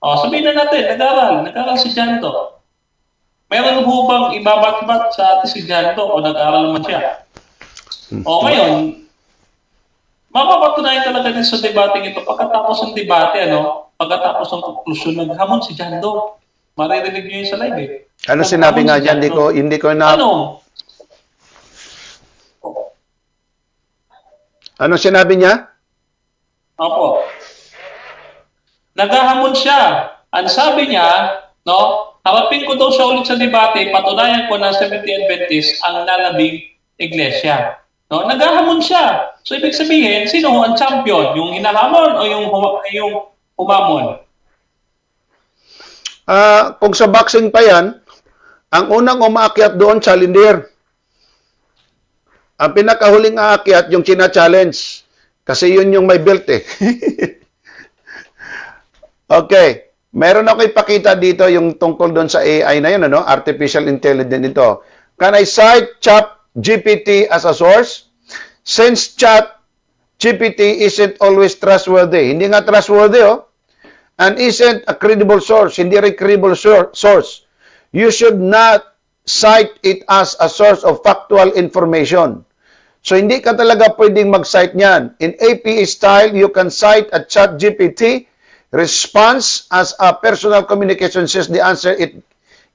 sabihin na natin, nag-aral si Chando. Meron ho bang ibabat-bat sa atin si Chando o nag-aral man siya? Ngayon, mapapatunayan talaga din sa debating ito. Pagkatapos ng debate, pagkatapos ng konklusyon, naghamon si Chando. Maririnig niyo yun sa live eh. Ano sinabi nga dyan? Hindi ko na... Ano sinabi niya? Opo. Naghahamon siya. Ang sabi niya, harapin ko daw siya ulit sa debate, patunayan ko na Seventh-day Adventist ang lalabing iglesia. Naghahamon siya. So, ibig sabihin, sino ang champion? Yung hinahamon o yung humamon? Kung sa boxing pa yan, ang unang umaakyat doon, challenger. Ang pinakahuling aakyat, yung china-challenge. Kasi yun yung may belt eh. Okay. Meron ako ipakita dito yung tungkol doon sa AI na yun, Artificial Intelligence ito. Can I cite ChatGPT as a source? Since ChatGPT isn't always trustworthy. Hindi nga trustworthy, and isn't a credible source. Hindi rin credible source. You should not cite it as a source of factual information. So, hindi ka talaga pwedeng mag-cite niyan. In APA style, you can cite a ChatGPT response as a personal communication says the answer it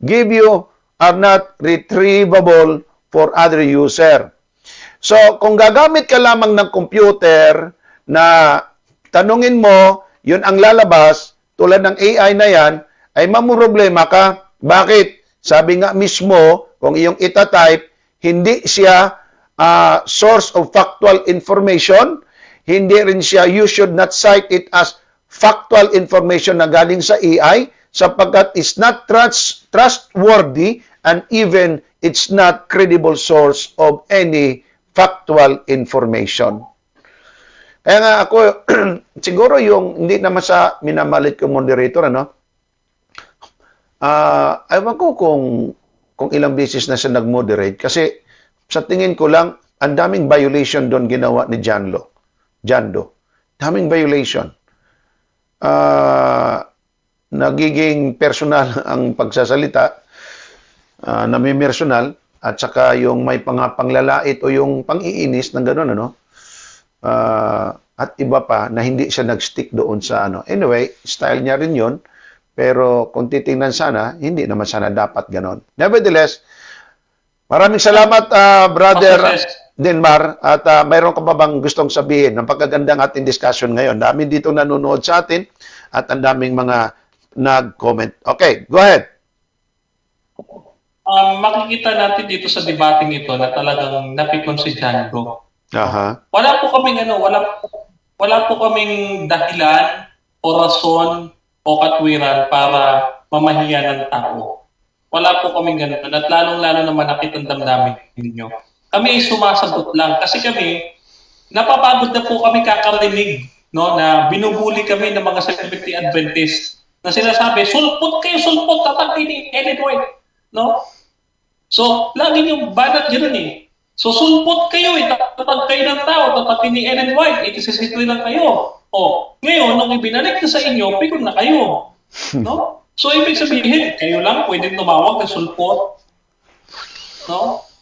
give you are not retrievable for other user. So, kung gagamit ka lamang ng computer na tanungin mo, yun ang lalabas, tulad ng AI na yan, ay mamumroblema ka. Bakit? Sabi nga mismo, kung iyong itatype, hindi siya source of factual information, hindi rin siya, you should not cite it as factual information na galing sa AI, sapagkat it's not trustworthy and even it's not credible source of any factual information. Kaya nga ako, siguro yung hindi naman sa minamalit ko moderator, ewan ko kung ilang beses na siya nag-moderate kasi sa tingin ko lang, ang daming violation doon ginawa ni Jando. Daming violation. Nagiging personal ang pagsasalita, namimersonal, at saka yung may panglalait o yung pang-iinis ng gano'n, at iba pa na hindi siya nag-stick doon sa Anyway, style niya rin yun, pero kung titingnan sana, hindi naman sana dapat gano'n. Nevertheless, maraming salamat, Brother Denmar, at mayroon ka pa bang gustong sabihin ng pagkagandang ating discussion ngayon? Dami dito nanonood sa atin at ang daming mga nag-comment. Okay, go ahead. Makikita natin dito sa debating ito na talagang napikon si Jando. Wala po kaming dahilan o rason o katwiran para mamahiya ng tao. Wala po kaming ganun. At lalong-lalo na manakit ang damdamin ninyo. Kami ay sumasagot lang. Kasi kami, napapagod na po kami kakarinig na binubuli kami ng mga Seventh-day Adventist na sinasabi, sulpot, tatangkin ni Ellen White. So, lagi yung banat yun eh. So, sulpot kayo tatag kayo ng tao, tatangkin ni Ellen White, ikisisitri lang kayo. Ngayon, nung ibinalik na sa inyo, pikon na kayo. So, ibig sabihin, kayo lang pwedeng tumawag na sulpot.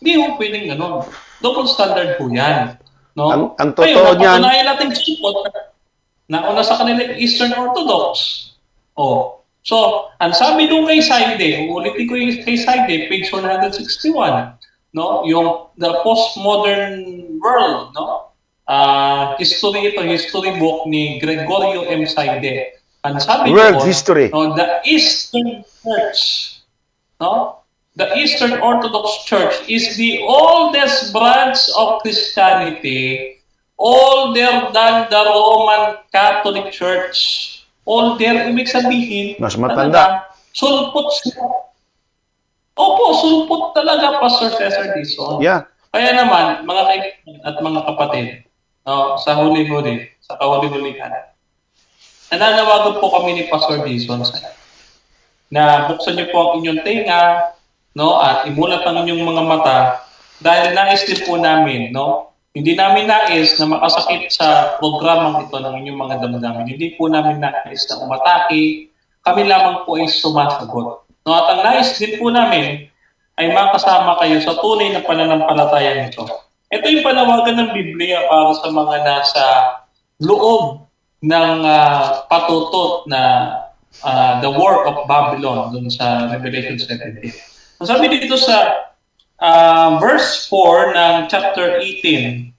Hindi mo pwedeng gano'n. Double standard po yan. Ang totoo niyan. Napatunayan natin sulpot na una sa kanila Eastern Orthodox. So, ang sabi nung kay Saide, ulitin ko yung kay Saide, page 161, yung the postmodern world, history book ni Gregorio M. Saide. Ang sabi World doon, history. The Eastern Church, the Eastern Orthodox Church is the oldest branch of Christianity, older than the Roman Catholic Church. older, ibig sabihin, Mas matanda. talaga, sulpot sila. Opo, sulpot talaga, Pastor Cesar Dizon. Yeah. Kaya naman, mga kaibigan at mga kapatid, no, sa huli-huli, sa kahuli-hulihan, nananawagan po kami ni Pastor Dizon na buksan niyo po ang inyong tenga, no, at imulat ang inyong mga mata dahil nais din po namin, no, hindi namin nais na makasakit sa programang ito ng inyong mga damdamin. Hindi po namin nais na umatake, kami lamang po ay sumasagot. No, at ang nais din po namin ay makasama kayo sa tunay na pananampalataya nito. Ito yung panawagan ng Biblia para sa mga nasa loob ng patutot na the war of Babylon dun sa Revelation 17. Ang sabi dito sa verse 4 ng chapter 18,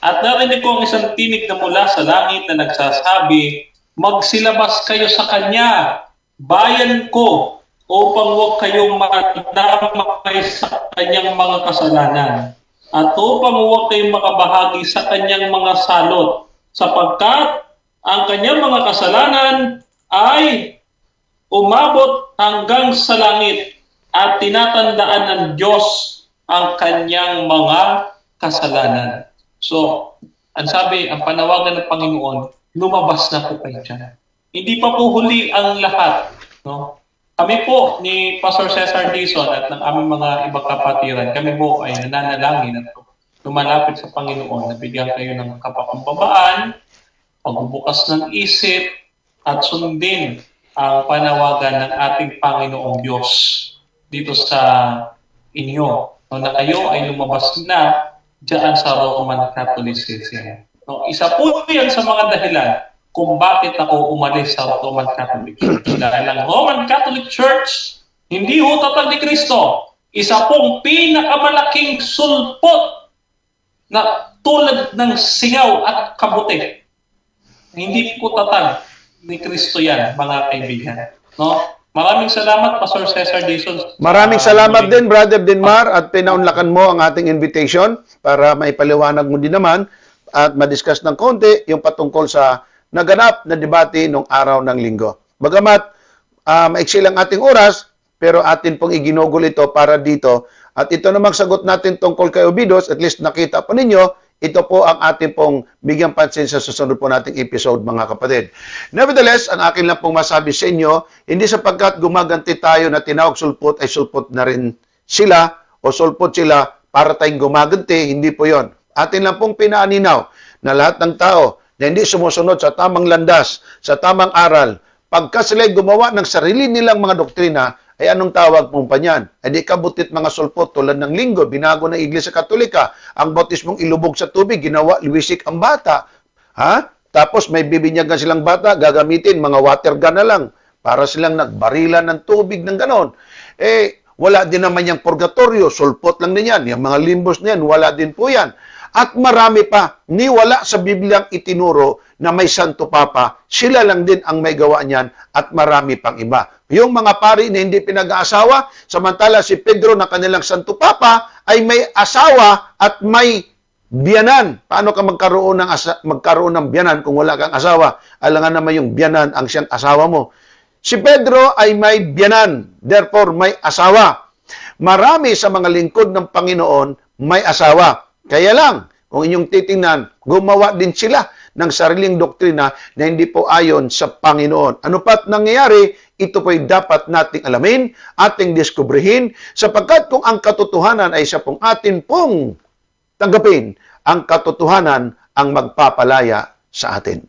at narinig ko ang isang tinig na mula sa langit na nagsasabi, magsilabas kayo sa kanya, bayan ko, upang huwag kayong madamay sa kanyang mga kasalanan, at upang huwag kayong makabahagi sa kanyang mga salot, sapagkat ang kanyang mga kasalanan ay umabot hanggang sa langit at tinatandaan ng Diyos ang kanyang mga kasalanan. So, ang sabi, ang panawagan ng Panginoon, lumabas na po kayo dyan. Hindi pa po huli ang lahat. No? Kami po ni Pastor Cesar Dizon at ng aming mga ibang kapatiran, kami po ay nananalangin at lumalapit sa Panginoon na bigyan kayo ng kapakumbabaan, pagbubukas ng isip, at sundin ang panawagan ng ating Panginoong Diyos dito sa inyo. No, na kayo ay lumabas na diyan sa Roman Catholicism. No, isa po yan sa mga dahilan kung bakit ako umalis sa Roman Catholic Church. Dahil ang Roman Catholic Church, hindi ho tatag ni Kristo. Isa pong pinakamalaking sulpot na tulad ng singaw at kabuti. Hindi po tatag ni Kristo yan, mga kaibigan. No? Maraming salamat, Pastor Cesar Dizon. Maraming salamat din, Brother Denmar, at pinaunlakan mo ang ating invitation para maipaliwanag mo din naman at madiscuss ng konti yung patungkol sa naganap na debate nung araw ng linggo. Bagamat maiksi lang ating oras, pero atin pong iginugol ito para dito. At ito namang sagot natin tungkol kay Obidos, at least nakita po ninyo, ito po ang ating pong bigyang pansin sa susunod po nating episode, mga kapatid. Nevertheless, ang akin lang pong masabi sa inyo, hindi sapagkat gumaganti tayo na tinawag sulpot ay sulpot na rin sila o sulpot sila para tayong gumaganti, hindi po yon. Atin lang pong pinaaninaw na lahat ng tao na hindi sumusunod sa tamang landas, sa tamang aral, pagka sila'y gumawa ng sarili nilang mga doktrina, ay anong tawag mong pa niyan? Ay di kabutit mga sulpot tulad ng linggo, binago ng Iglesia Katolika, ang bautismong ilubog sa tubig, ginawa luwisik ang bata. Ha? Tapos may bibinyagan silang bata, gagamitin mga water gun na lang, para silang nagbarilan ng tubig ng ganon. Wala din naman yung purgatorio, sulpot lang din yan. Yung mga limbos na yan, wala din po yan. At marami pa, ni wala sa Bibliang itinuro na may Santo Papa, sila lang din ang may gawa niyan at marami pang iba. Yung mga pari na hindi pinag-aasawa, samantala si Pedro na kanilang Santo Papa ay may asawa at may biyanan. Paano ka magkaroon ng biyanan kung wala kang asawa? Alangan naman yung biyanan ang siyang asawa mo. Si Pedro ay may biyanan, therefore may asawa. Marami sa mga lingkod ng Panginoon may asawa. Kaya lang, kung inyong titingnan, gumawa din sila ng sariling doktrina na hindi po ayon sa Panginoon. Ano pa't nangyayari, ito po'y dapat nating alamin, ating diskubrihin, sapagkat kung ang katotohanan ay siya pong atin pong tanggapin, ang katotohanan ang magpapalaya sa atin.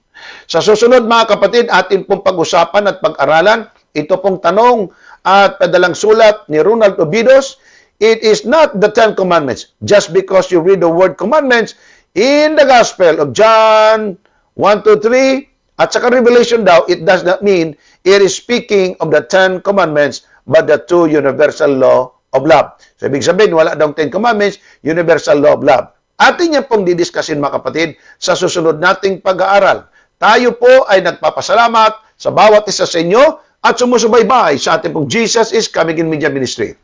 Sa susunod mga kapatid, atin pong pag-usapan at pag-aralan, ito pong tanong at padalang sulat ni Ronald Obidos. It is not the Ten Commandments. Just because you read the word commandments in the Gospel of John 1, 2, 3, at saka Revelation daw, it does not mean it is speaking of the Ten Commandments, but the two universal law of love. So, ibig sabihin, wala daw Ten Commandments, universal law of love. Atin yan pong didiskussin mga kapatid sa susunod nating pag-aaral. Tayo po ay nagpapasalamat sa bawat isa sa inyo at sumusubaybay sa ating pong Jesus is Coming in Media Ministry.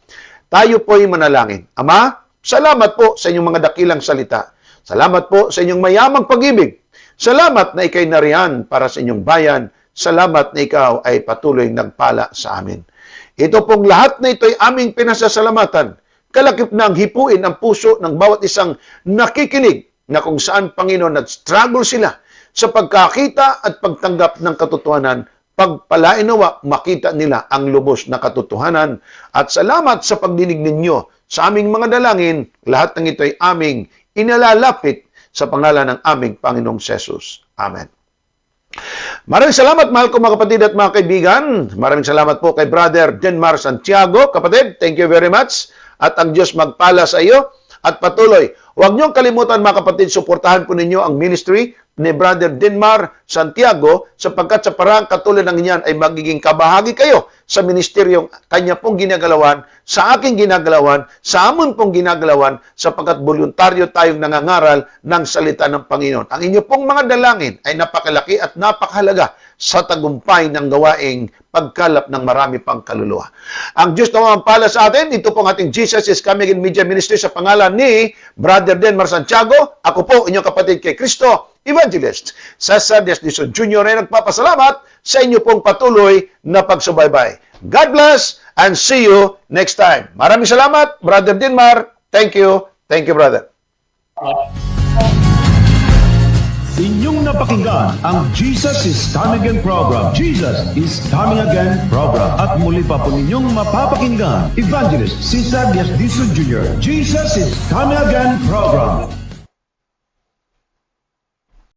Tayo po ay manalangin. Ama, salamat po sa inyong mga dakilang salita. Salamat po sa inyong mayamang pag-ibig. Salamat na ikay nariyan para sa inyong bayan. Salamat na ikaw ay patuloy nagpala sa amin. Ito pong lahat na ito ay aming pinasasalamatan. Kalakip na ang hipuin ang puso ng bawat isang nakikinig na kung saan, Panginoon, nag-struggle sila sa pagkakita at pagtanggap ng katotohanan. Pagpalain nawa, makita nila ang lubos na katotohanan. At salamat sa pagdinig ninyo sa aming mga dalangin. Lahat ng ito ay aming inalalapit sa pangalan ng aming Panginoong Jesus. Amen. Maraming salamat, mahal ko mga kapatid at mga kaibigan. Maraming salamat po kay Brother Denmar Santiago. Kapatid, thank you very much. At ang Diyos magpala sa iyo at patuloy. Huwag niyong kalimutan mga kapatid, suportahan po ninyo ang ministry ni Brother Denmar Santiago sapagkat sa parang katulad ng iyan ay magiging kabahagi kayo sa ministeryong kanya pong ginagalawan, sa aking ginagalawan, sa amon pong ginagalawan sapagkat voluntaryo tayong nangangaral ng salita ng Panginoon. Ang inyo pong mga dalangin ay napakalaki at napakahalaga sa tagumpay ng gawaing pagkalap ng marami pang kaluluwa. Ang Diyos na mamampala sa atin, ito pong ating Jesus is Coming in Media Ministry sa pangalan ni Brother Denmar Santiago. Ako po, inyong kapatid kay Kristo, Evangelist Cesar Diaz Dizon Jr. ay nagpapasalamat sa inyo pong patuloy na pagsubaybay. God bless and see you next time. Maraming salamat, Brother Denmar. Thank you. Thank you, brother. Inyong napakinggan ang Jesus is Coming Again program. Jesus is Coming Again program. At muli pa po ninyong mapapakinggan Evangelist Cesar Diaz Dizon Jr. Jesus is Coming Again program.